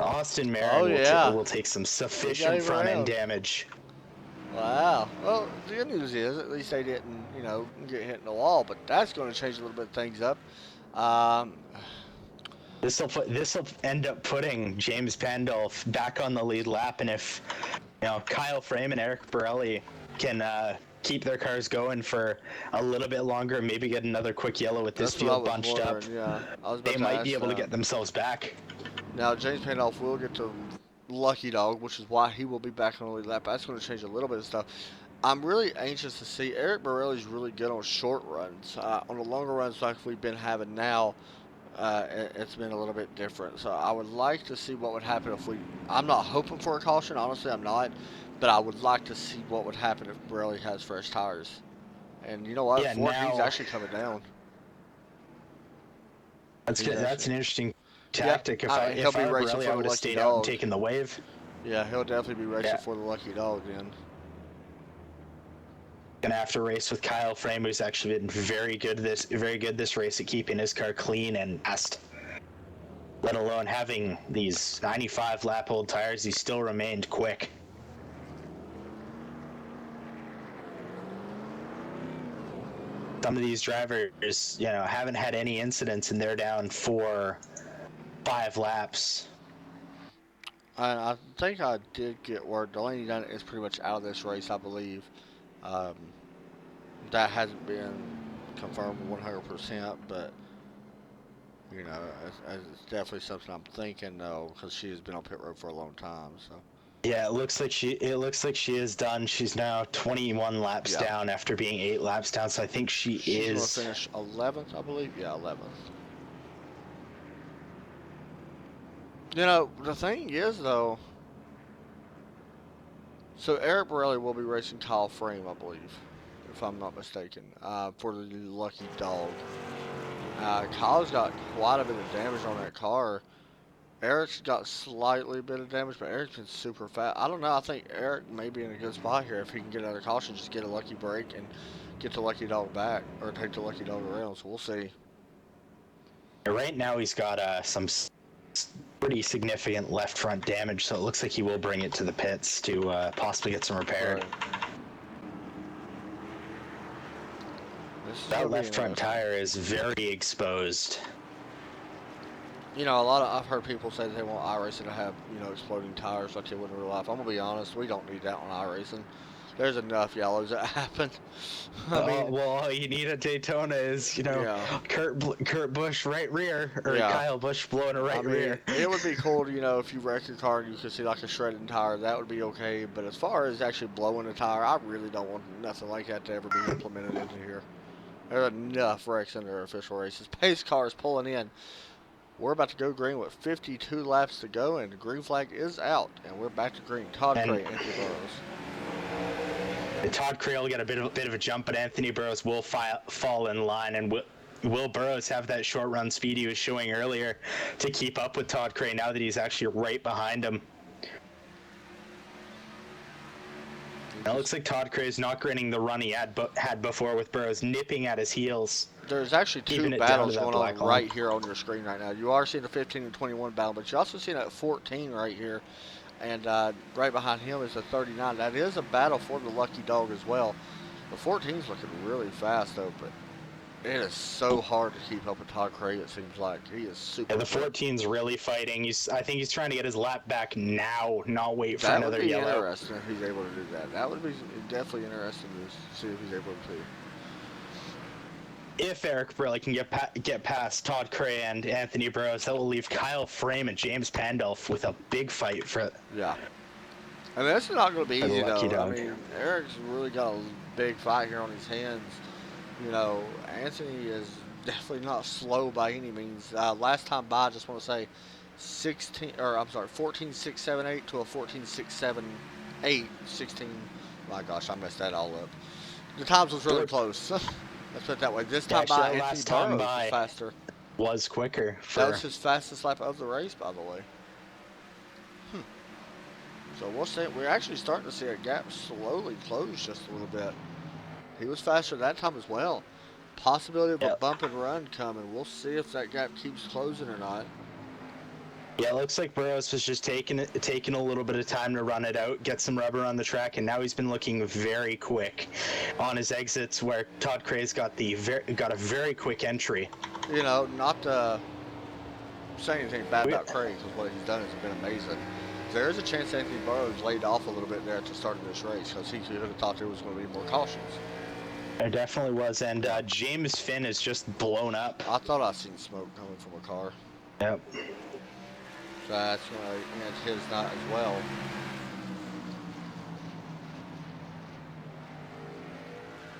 Austin Marin will take some sufficient front end damage. Wow. Well, the good news is at least they didn't, get hit in the wall, but that's going to change a little bit of things up. This will end up putting James Pandolf back on the lead lap, and if Kyle Frame and Eric Borelli can keep their cars going for a little bit longer, maybe get another quick yellow with this field bunched up, they might be able to get themselves back. Now, James Pandolf will get to lucky dog, which is why he will be back on the lead lap. That's going to change a little bit of stuff. I'm really anxious to see. Eric Borelli's really good on short runs. On the longer runs like we've been having now, it's been a little bit different. So I would like to see what would happen if we. I'm not hoping for a caution, honestly, I'm not. But I would like to see what would happen if Borelli has fresh tires. And you know what? Yeah, 14's now actually coming down. that's He's good. That's actually. an interesting Yeah, tactic. I mean, he'll If be I were racing Borelli, for I the would have lucky stayed out and dog. taken the wave. Yeah, he'll definitely be racing Yeah. for the lucky dog then. Gonna have to race with Kyle Frame, who's actually been very good this race at keeping his car clean and fast. Let alone having these 95 lap old tires, he still remained quick. Some of these drivers, haven't had any incidents and they're down 4-5 laps. I think I did get word. Delaney Dunn is pretty much out of this race, I believe. Um, that hasn't been confirmed 100%, but it's definitely something I'm thinking though, because she has been on pit road for a long time. So Yeah, it looks like she is done. She's now 21 laps down after being 8 laps down. So I think she's going to finish 11th, I believe. Yeah, 11th. The thing is though. So Eric Borelli will be racing Kyle Frame, I believe, if I'm not mistaken, for the lucky dog. Kyle's got quite a bit of damage on that car. Eric's got slightly bit of damage, but Eric's been super fast. I don't know. I think Eric may be in a good spot here if he can get out of caution, just get a lucky break and get the lucky dog back, or take the lucky dog around. So we'll see. Right now he's got some pretty significant left front damage, so it looks like he will bring it to the pits to possibly get some repaired. Right. That left front tire is very exposed. I've heard people say that they want iRacing to have, exploding tires like they would in real life. I'm gonna be honest, we don't need that on iRacing. There's enough yellows that happen. Well, all you need at Daytona is, Kurt Busch right rear, or Kyle Busch blowing a rear. It would be cool, if you wreck your car and you could see like a shredded tire, that would be okay. But as far as actually blowing a tire, I really don't want nothing like that to ever be implemented into here. There's enough wrecks in their official races. Pace cars pulling in. We're about to go green with 52 laps to go, and the green flag is out, and we're back to green. Todd Cray, Anthony Burrows. Todd Cray will get a bit of a jump, but Anthony Burrows will fall in line, and will Burrows have that short run speed he was showing earlier to keep up with Todd Cray now that he's actually right behind him? It looks like Todd Cray is not getting the run he had before, with Burrows nipping at his heels. There's actually two battles going on right here on your screen right now. You are seeing the 15 and 21 battle, but you're also seeing that 14 right here. And right behind him is the 39. That is a battle for the lucky dog as well. The 14's looking really fast, though, but it is so hard to keep up with Todd Cray, it seems like. He is super the 14's really fighting. I think he's trying to get his lap back now, not wait for another yellow. That would be interesting if he's able to do that. That would be definitely interesting to see if he's able to. If Eric Borelli can get past Todd Cray and Anthony Burrows, that will leave Kyle Frame and James Pandolf with a big fight for. Yeah. I mean, this is not going to be easy, though. Dog. I mean, Eric's really got a big fight here on his hands. Anthony is definitely not slow by any means. Last time by, I just want to say 14.678 to a 14.678. 16. My gosh, I messed that all up. The times was really close. Let's put it that way. This time by, Anthony Burrows was faster. Was quicker. That was his fastest lap of the race, by the way. So we'll see. We're actually starting to see a gap slowly close just a little bit. He was faster that time as well. Possibility of a bump and run coming. We'll see if that gap keeps closing or not. Yeah, it looks like Burrows was just taking a little bit of time to run it out, get some rubber on the track, and now he's been looking very quick on his exits, where Todd Cray's got a very quick entry. Not to say anything bad about Cray, because what he's done has been amazing. There is a chance Anthony Burrows laid off a little bit there at the start of this race, because he could have thought there was going to be more cautions. There definitely was, and James Finn is just blown up. I thought I seen smoke coming from a car. Yep. So that's why his not as well.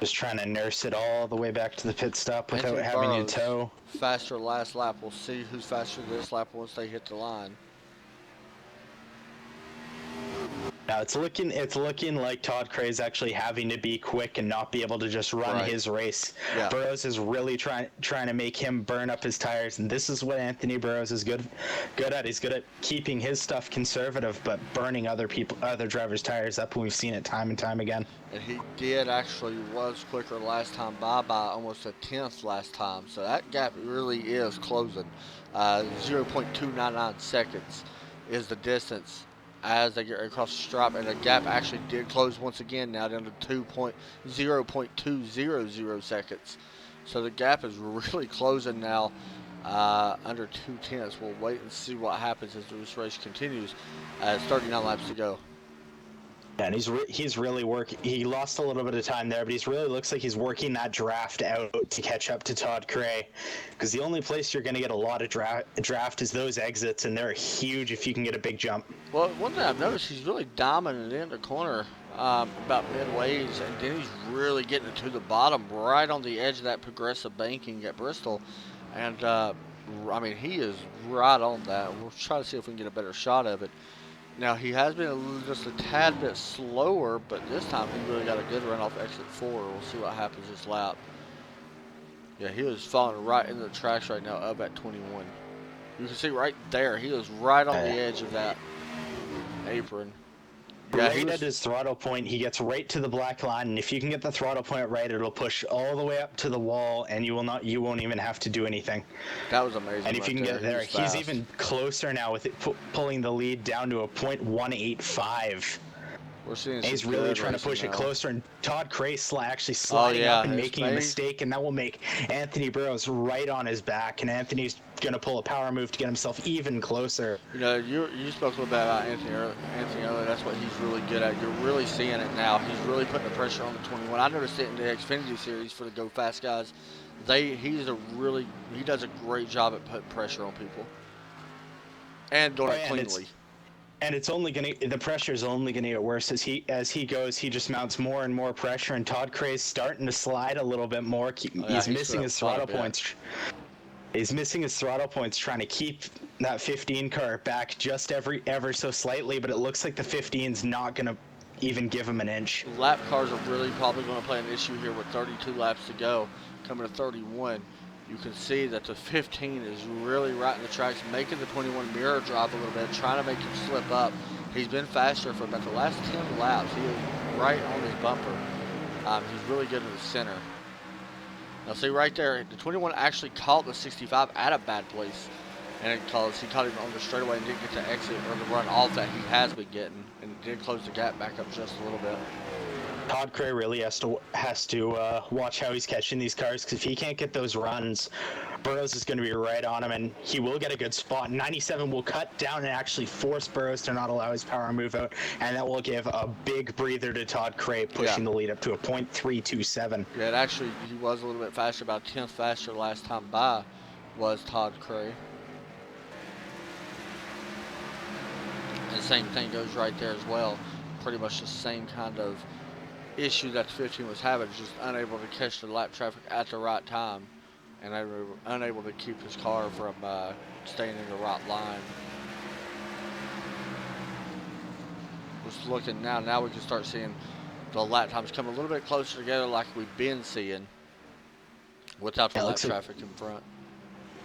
Just trying to nurse it all the way back to the pit stop without Anthony having to Burrows, tow. faster last lap. We'll see who's faster this lap once they hit the line. Now it's looking like Todd Cray's actually having to be quick and not be able to just run Right. his race. Yeah. Burrows is really trying to make him burn up his tires, and this is what Anthony Burrows is good at. He's good at keeping his stuff conservative, but burning other drivers' tires up. And we've seen it time and time again. And he was quicker last time by almost a tenth last time. So that gap really is closing. 0.299 seconds is the distance as they get across the stripe, and the gap actually did close once again, now down to 0.200 seconds. So the gap is really closing now, under 2/10. We'll wait and see what happens as this race continues. 39 laps to go. Yeah, and he's really working. He lost a little bit of time there, but he's really looks like he's working that draft out to catch up to Todd Cray, because the only place you're going to get a lot of draft is those exits, and they're huge if you can get a big jump. Well, one thing I've noticed, he's really dominant in the corner about midways, and then he's really getting it to the bottom, right on the edge of that progressive banking at Bristol, and I mean, he is right on that. We'll try to see if we can get a better shot of it. Now, he has been just a tad bit slower, but this time he really got a good run off exit 4. We'll see what happens this lap. Yeah, he was falling right into the tracks right now up at 21. You can see right there, he was right on the edge of that apron. Yeah, right at his throttle point, he gets right to the black line, and if you can get the throttle point right, it'll push all the way up to the wall, and you won't even have to do anything. That was amazing. And if you can get there, he's even closer now with it pulling the lead down to a .185. We're seeing he's really trying to push it closer, and Todd Cray actually sliding up and making a mistake, and that will make Anthony Burrows right on his back, and Anthony's going to pull a power move to get himself even closer. You know, you spoke a little bit about Anthony earlier. That's what he's really good at. You're really seeing it now. He's really putting the pressure on the 21. I noticed it in the Xfinity series for the Go Fast guys. He does a great job at putting pressure on people and doing it cleanly. And the pressure is only gonna get worse as he goes. He just mounts more and more pressure, and Todd Cray's starting to slide a little bit more. He's missing his throttle points. He's missing his throttle points, trying to keep that 15 car back just ever so slightly. But it looks like the 15's not gonna even give him an inch. Lap cars are really probably going to play an issue here with 32 laps to go. Coming to 31. You can see that the 15 is really right in the tracks, making the 21 mirror drop a little bit, trying to make him slip up. He's been faster for about the last 10 laps. He is right on his bumper. He's really good in the center. Now see right there, the 21 actually caught the 65 at a bad place. And because he caught him on the straightaway and didn't get to exit or the run off that he has been getting, and did close the gap back up just a little bit. Todd Cray really has to watch how he's catching these cars, because if he can't get those runs, Burrows is going to be right on him, and he will get a good spot. 97 will cut down and actually force Burrows to not allow his power move out, and that will give a big breather to Todd Cray, pushing the lead up to a .327. Yeah, it actually, he was a little bit faster, about a tenth faster last time by was Todd Cray. And the same thing goes right there as well. Pretty much the same kind of issue that the 15 was having, just unable to catch the lap traffic at the right time, and unable to keep his car from staying in the right line. Just looking now we can start seeing the lap times come a little bit closer together like we've been seeing without the lap traffic in front.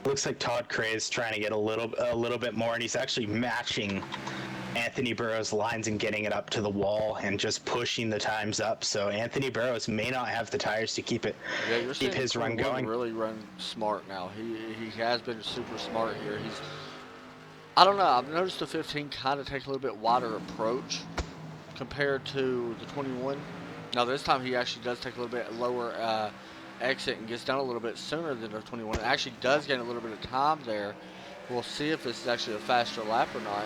Looks like Todd Cray is trying to get a little bit more, and he's actually matching Anthony Burrows' lines and getting it up to the wall and just pushing the times up. So Anthony Burrows may not have the tires to keep his run going. Really run smart now. He has been super smart here. I don't know. I've noticed the 15 kind of take a little bit wider approach compared to the 21. Now this time he actually does take a little bit lower exit and gets down a little bit sooner than the 21. It actually does gain a little bit of time there. We'll see if this is actually a faster lap or not.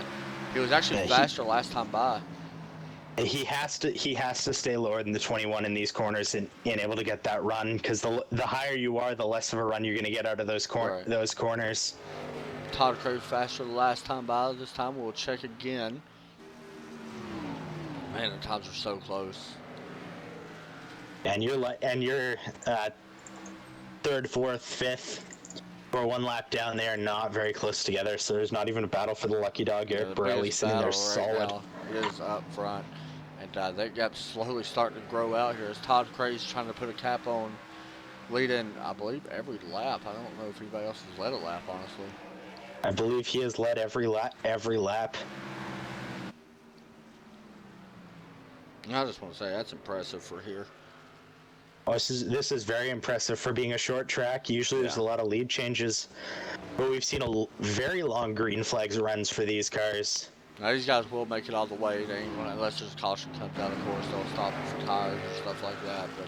He was actually faster last time by. He has to stay lower than the 21 in these corners and able to get that run, because the higher you are, the less of a run you're going to get out of those corners. Todd Cray faster the last time by. This time we'll check again. Man, the times are so close. And you're third, fourth, fifth. We're one lap down there, not very close together, so there's not even a battle for the lucky dog. Yeah, Eric the Borelli biggest sitting there battle right solid. now is up front. And that gap's slowly starting to grow out here as Todd Cray's trying to put a cap on leading, I believe, every lap. I don't know if anybody else has led a lap, honestly. I believe he has led every lap. I just want to say that's impressive for here. Oh, this is very impressive for being a short track. Usually there's a lot of lead changes, but we've seen very long green flags runs for these cars. Now these guys will make it all the way. They ain't gonna, unless there's a caution comes out, of course, they'll stop for tires or stuff like that. But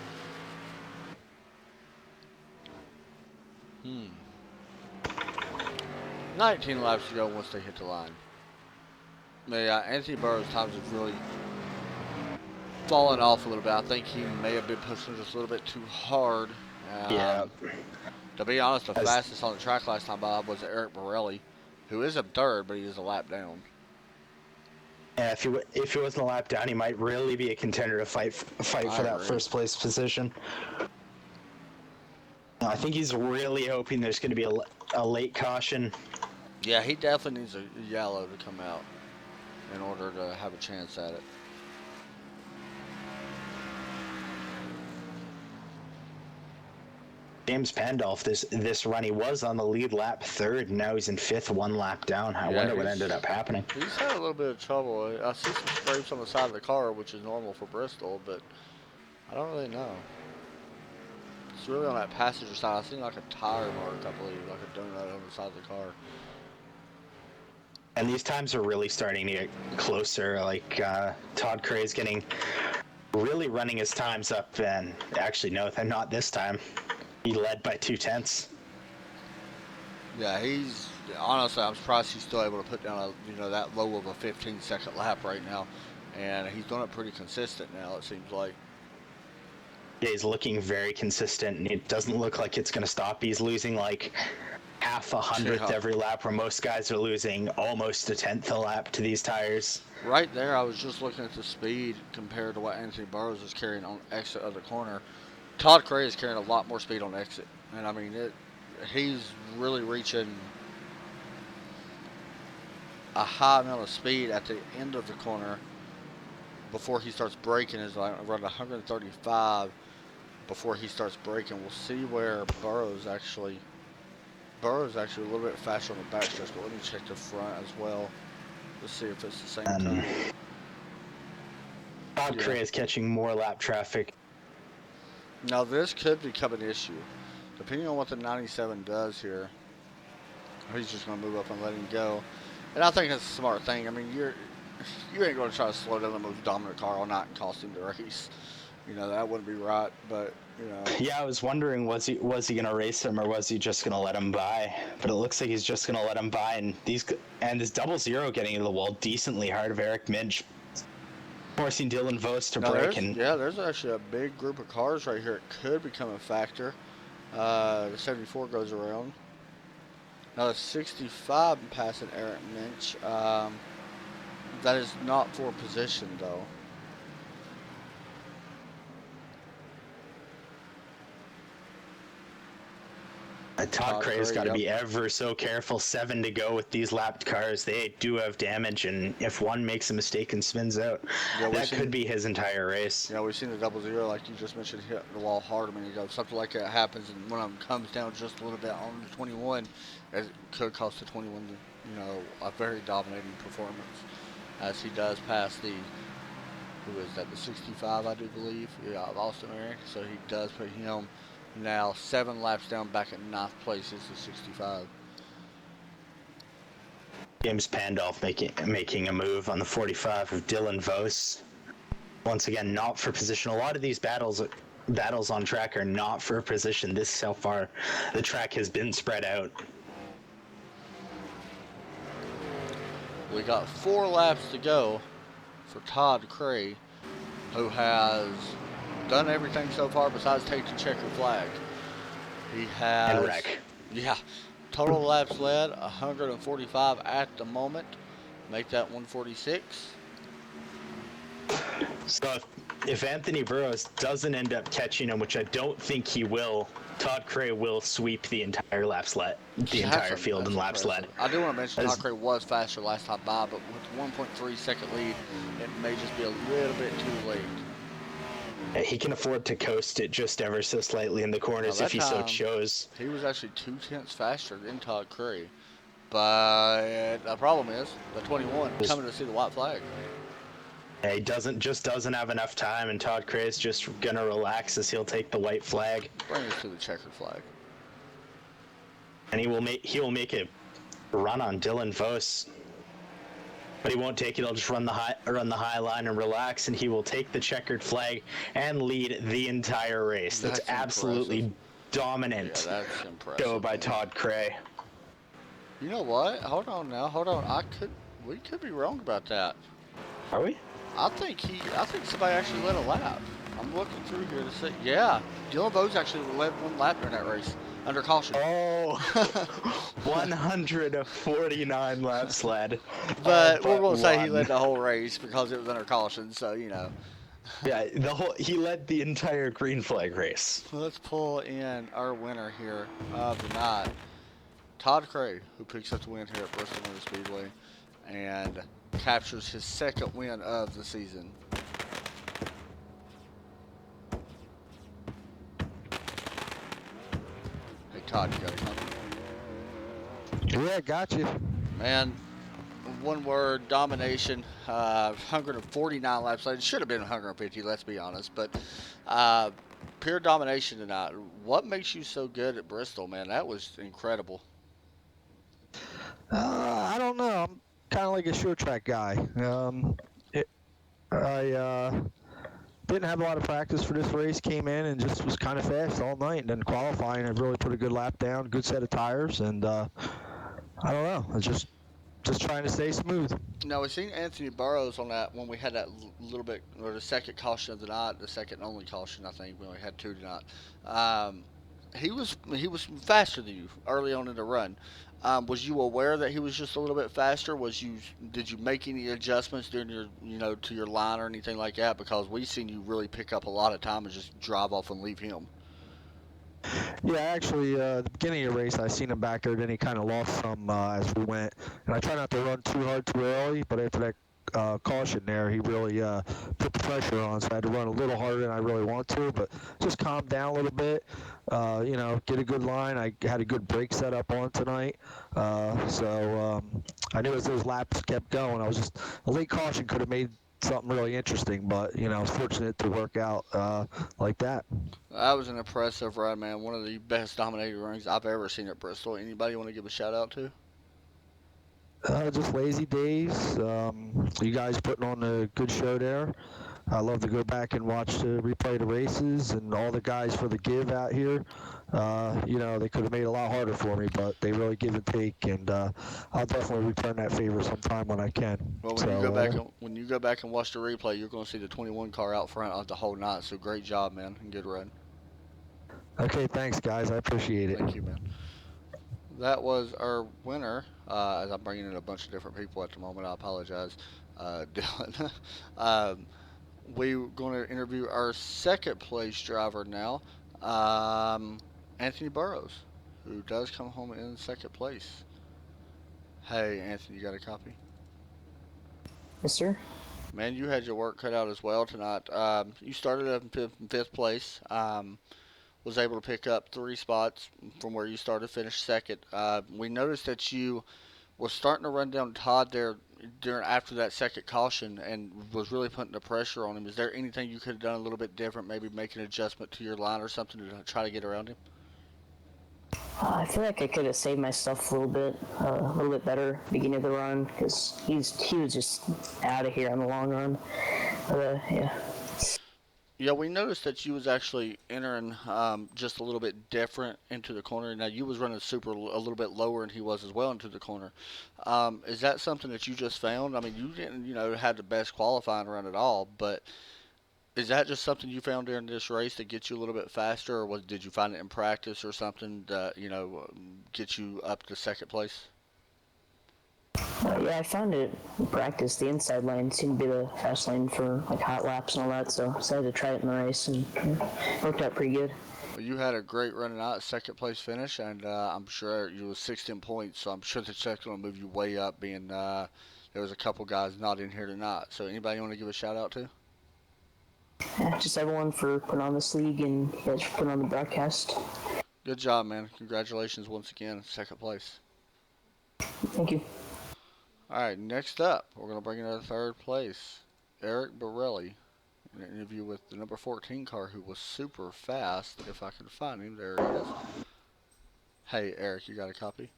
19 laps to go once they hit the line. But yeah, Anthony Burroughs' times have really fallen off a little bit. I think he may have been pushing just a little bit too hard. Yeah. To be honest, the fastest on the track last time, Bob, was Eric Borelli, who is up third, but he is a lap down. Yeah, if he wasn't a lap down, he might really be a contender to fight for that first place position. I think he's really hoping there's going to be a late caution. Yeah, he definitely needs a yellow to come out in order to have a chance at it. James Pandolf, this run, he was on the lead lap third, and now he's in fifth, one lap down. I wonder what ended up happening. He's had a little bit of trouble. I see some scrapes on the side of the car, which is normal for Bristol, but I don't really know. It's really on that passenger side. I seen like a tire mark, I believe, like a donut on the side of the car. And these times are really starting to get closer. Like Todd Cray's really running his times up, and actually no, not this time. He led by 0.2. Yeah, he's honestly, I'm surprised he's still able to put down that low of a 15-second lap right now, and he's doing it pretty consistent now. It seems like. Yeah, he's looking very consistent, and it doesn't look like it's going to stop. He's losing like half a hundredth every lap, where most guys are losing almost a tenth a lap to these tires. Right there, I was just looking at the speed compared to what Anthony Burroughs is carrying on exit of the corner. Todd Cray is carrying a lot more speed on exit, and I mean he's really reaching a high amount of speed at the end of the corner before he starts braking. Is like around 135 before he starts braking. We'll see where Burroughs actually a little bit faster on the backstretch, but let me check the front as well to see if it's the same time. Todd Cray is catching more lap traffic. Now this could become an issue, depending on what the 97 does here. He's just going to move up and let him go, and I think that's a smart thing. I mean, you ain't going to try to slow down the most dominant car all night and cost him the race. That wouldn't be right. But Yeah, I was wondering, was he going to race him, or was he just going to let him by? But it looks like he's just going to let him by, and this 0-0 getting into the wall decently hard of Eric Minch, forcing Dylan Vos to break. There's actually a big group of cars right here. It could become a factor. The 74 goes around. Now the 65 passing Eric Minch. That is not for position though. Todd Cray's got to be ever so careful. 7 to go with these lapped cars. They do have damage, and if one makes a mistake and spins out, that could be his entire race. Yeah, we've seen the 0-0, like you just mentioned, hit the wall hard a minute ago. Something like that happens, and one of them comes down just a little bit on the 21, it could cost the 21, a very dominating performance, as he does pass the 65, I do believe. Yeah, Austin Eric. So he does put him now 7 laps down, back at 9th place. Is the 65. James Pandolf making a move on the 45 of Dylan Vos. Once again, not for position. A lot of these battles on track are not for position. So far, the track has been spread out. We got 4 laps to go for Todd Cray, who has done everything so far besides take the checkered flag. He has... And wreck. Yeah. Total laps led, 145 at the moment. Make that 146. So if Anthony Burrows doesn't end up catching him, which I don't think he will, Todd Cray will sweep the entire field in lap sled. I do want to mention Todd Cray was faster last time by, but with 1.3 second lead, it may just be a little bit too late. He can afford to coast it just ever so slightly in the corners if he so chose. He was actually 2/10 faster than Todd Cray. But the problem is, the 21 coming to see the white flag. He doesn't have enough time, and Todd Cray is just going to relax as he'll take the white flag. Bring us to the checkered flag. And he will make a run on Dylan Vos. But he won't take it. He'll just run the high line and relax, and he will take the checkered flag and lead the entire race. That's absolutely dominant. Yeah, that's impressive. Go by Todd Cray. You know what? Hold on now. Hold on. We could be wrong about that. Are we? I think somebody actually led a lap. I'm looking through here to see. Yeah, Dylan Vos actually led one lap during that race under caution. Oh, 149 lap sled. But we're gonna say he led the whole race because it was under caution. So you know. Yeah, he led the entire green flag race. Let's pull in our winner here of the night, Todd Cray, who picks up the win here at Bristol Motor Speedway, and captures his second win of the season. Hey Todd, you got a comment? Yeah, got you. Man, one word, domination. 149 laps. It should have been 150, let's be honest. But pure domination tonight. What makes you so good at Bristol, man? That was incredible. I don't know. I'm kind of like a short track guy. I didn't have a lot of practice for this race. Came in and just was kind of fast all night. And then qualifying, I really put a good lap down, good set of tires, and I don't know. I was just trying to stay smooth. Now we seen Anthony Burrows on that when we had that little bit, or the second caution of the night, the second only caution I think. We only had two tonight. He was faster than you early on in the run. Was you aware that he was just a little bit faster? Did you make any adjustments during your to your line or anything like that? Because we seen you really pick up a lot of time and just drive off and leave him. Yeah, actually, at the beginning of the race, I seen him back there, then he kind of lost some as we went. And I try not to run too hard too early, but after that caution there, he really put the pressure on, so I had to run a little harder than I really want to, but just calm down a little bit, get a good line. I had a good brake set up on tonight, so I knew as those laps kept going, a late caution could have made something really interesting, but I was fortunate to work out like that. That was an impressive run, man. One of the best dominating runs I've ever seen at Bristol. Anybody want to give a shout out to? Just lazy days. You guys putting on a good show there. I love to go back and watch the replay the races, and all the guys for the give out here. They could have made it a lot harder for me, but they really give and take, and I'll definitely return that favor sometime when I can. Well, when you go back and watch the replay, you're going to see the 21 car out front of the whole night. So great job, man, and good run. Okay, thanks, guys. I appreciate it. Thank you, man. That was our winner. As I'm bringing in a bunch of different people at the moment, I apologize, Dylan. We're going to interview our second place driver now, Anthony Burrows, who does come home in second place. Hey, Anthony, you got a copy? Yes, sir. Man, you had your work cut out as well tonight. You started up in fifth place. Was able to pick up 3 spots from where you started, finished second. We noticed that you was starting to run down Todd there after that second caution and was really putting the pressure on him. Is there anything you could have done a little bit different, maybe make an adjustment to your line or something to try to get around him? I feel like I could have saved myself a little bit better beginning of the run, because he was just out of here on the long run. But, yeah. Yeah, we noticed that you was actually entering just a little bit different into the corner. Now, you was running a little bit lower than he was as well into the corner. Is that something that you just found? I mean, you didn't, had the best qualifying run at all, but is that just something you found during this race to get you a little bit faster, or did you find it in practice or something that, get you up to second place? Yeah, I found it in practice. The inside lane seemed to be the fast lane for like hot laps and all that, so I decided to try it in the race, and it worked out pretty good. Well, you had a great running out, second place finish, and I'm sure you was 16 points. So I'm sure the check's gonna move you way up. Being there was a couple guys not in here tonight. So anybody you want to give a shout out to? Yeah, just everyone for putting on this league and you guys for putting on the broadcast. Good job, man. Congratulations once again, second place. Thank you. All right, next up, we're gonna bring in our third place, Eric Borelli. An interview with the number 14 car who was super fast. If I can find him, there he is. Hey, Eric, you got a copy?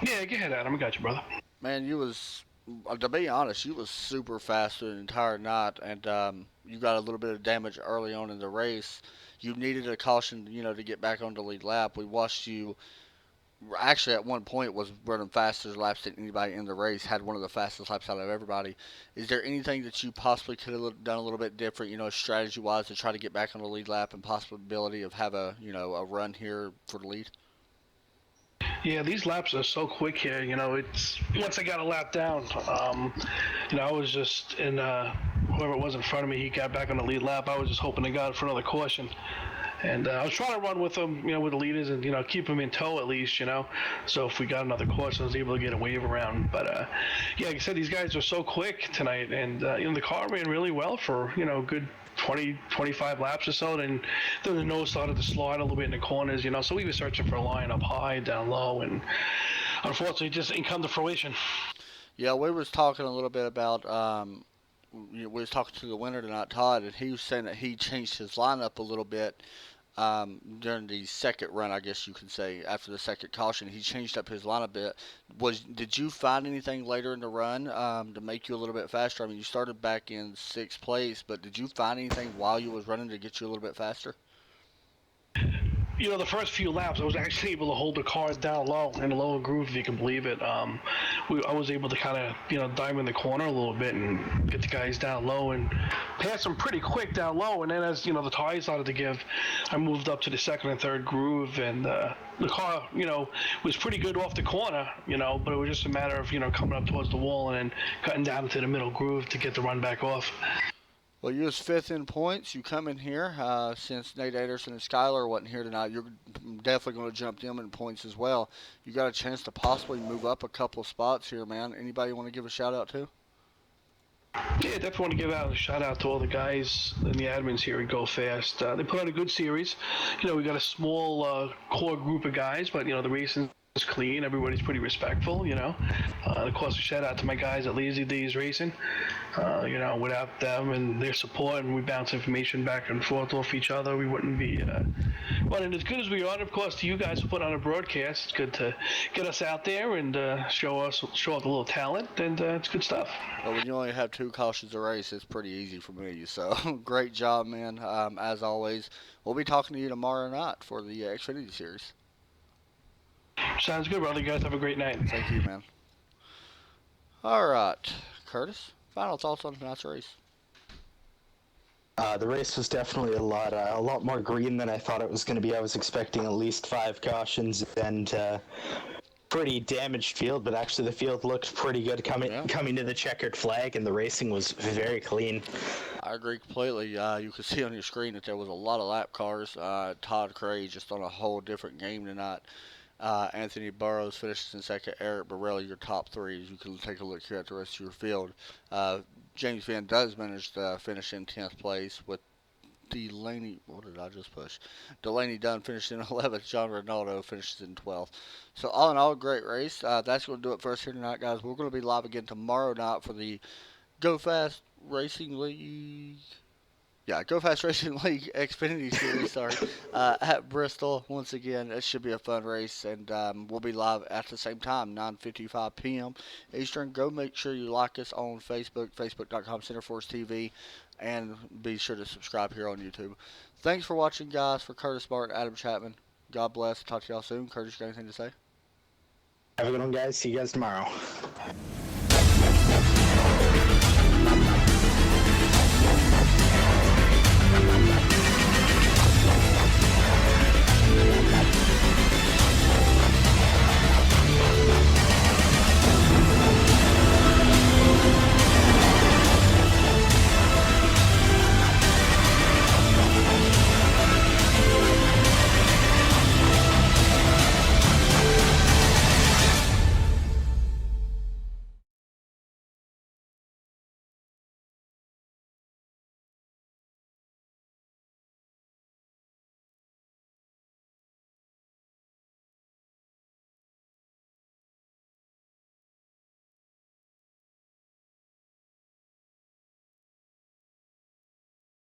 Yeah, go ahead, Adam. I got you, brother. Man, you was, to be honest, you was super fast through the entire night, and you got a little bit of damage early on in the race. You needed a caution, to get back on the lead lap. We watched you actually at one point was running faster laps than anybody in the race, had one of the fastest laps out of everybody. Is there anything that you possibly could have done a little bit different, strategy wise, to try to get back on the lead lap and possibility of have a run here for the lead? Yeah, these laps are so quick here. It's once I got a lap down, I was just in whoever it was in front of me. He got back on the lead lap. I was just hoping to God for another caution. And I was trying to run with them, with the leaders and, keep them in tow at least, So if we got another caution, I was able to get a wave around. But, yeah, like I said, these guys are so quick tonight. And, the car ran really well for, good 20, 25 laps or so. Then the nose started to slide a little bit in the corners, So we were searching for a line up high, down low. And unfortunately, it just didn't come to fruition. Yeah, we was talking a little bit about we was talking to the winner tonight, Todd, and he was saying that he changed his lineup a little bit during the second run, I guess you could say. After the second caution, he changed up his lineup a bit. Did you find anything later in the run to make you a little bit faster? I mean, you started back in 6th place, but did you find anything while you was running to get you a little bit faster? The first few laps, I was actually able to hold the cars down low in the lower groove, if you can believe it. I was able to kind of, dive in the corner a little bit and get the guys down low and pass them pretty quick down low. And then as, the tires started to give, I moved up to the second and third groove. And the car, was pretty good off the corner, but it was just a matter of, coming up towards the wall and then cutting down into the middle groove to get the run back off. Well, you was 5th in points. You come in here since Nate Anderson and Skylar wasn't here tonight. You're definitely going to jump them in points as well. You got a chance to possibly move up a couple of spots here, man. Anybody want to give a shout out to? Yeah, definitely want to give out a shout out to all the guys and the admins here at Go Fast. They put on a good series. We got a small core group of guys, but the racing is clean. Everybody's pretty respectful. Of course, a shout out to my guys at Lazy Dayz Racing. Without them and their support, and we bounce information back and forth off each other, we wouldn't be running as good as we are. Of course, to you guys who put on a broadcast, it's good to get us out there and show off a little talent, and it's good stuff. Well, when you only have 2 cautions a race, it's pretty easy for me. So, great job, man. As always, we'll be talking to you tomorrow night for the Xfinity Series. Sounds good, brother. You guys have a great night. Thank you, man. All right, Curtis. Final thoughts on tonight's race? The race was definitely a lot more green than I thought it was going to be. I was expecting at least 5 cautions and pretty damaged field, but actually the field looked pretty good coming to the checkered flag, and the racing was very clean. I agree completely. You could see on your screen that there was a lot of lap cars. Todd Cray just on a whole different game tonight. Anthony Burrows finishes in second. Eric Borelli, your top 3. You can take a look here at the rest of your field. James Van does manage to finish in 10th place with Delaney. What did I just push? Delaney Dunn finished in 11th. John Ronaldo finishes in 12th. So all in all, great race. That's going to do it for us here tonight, guys. We're going to be live again tomorrow night for the Go Fast Racing League. Yeah, Go Fast Racing League Xfinity Series, at Bristol. Once again, it should be a fun race, and we'll be live at the same time, 9:55 p.m. Eastern. Go make sure you like us on Facebook, facebook.com/CenterForce TV, and be sure to subscribe here on YouTube. Thanks for watching, guys. For Curtis Martin, Adam Chapman, God bless. Talk to y'all soon. Curtis, you got anything to say? Have a good one, guys. See you guys tomorrow.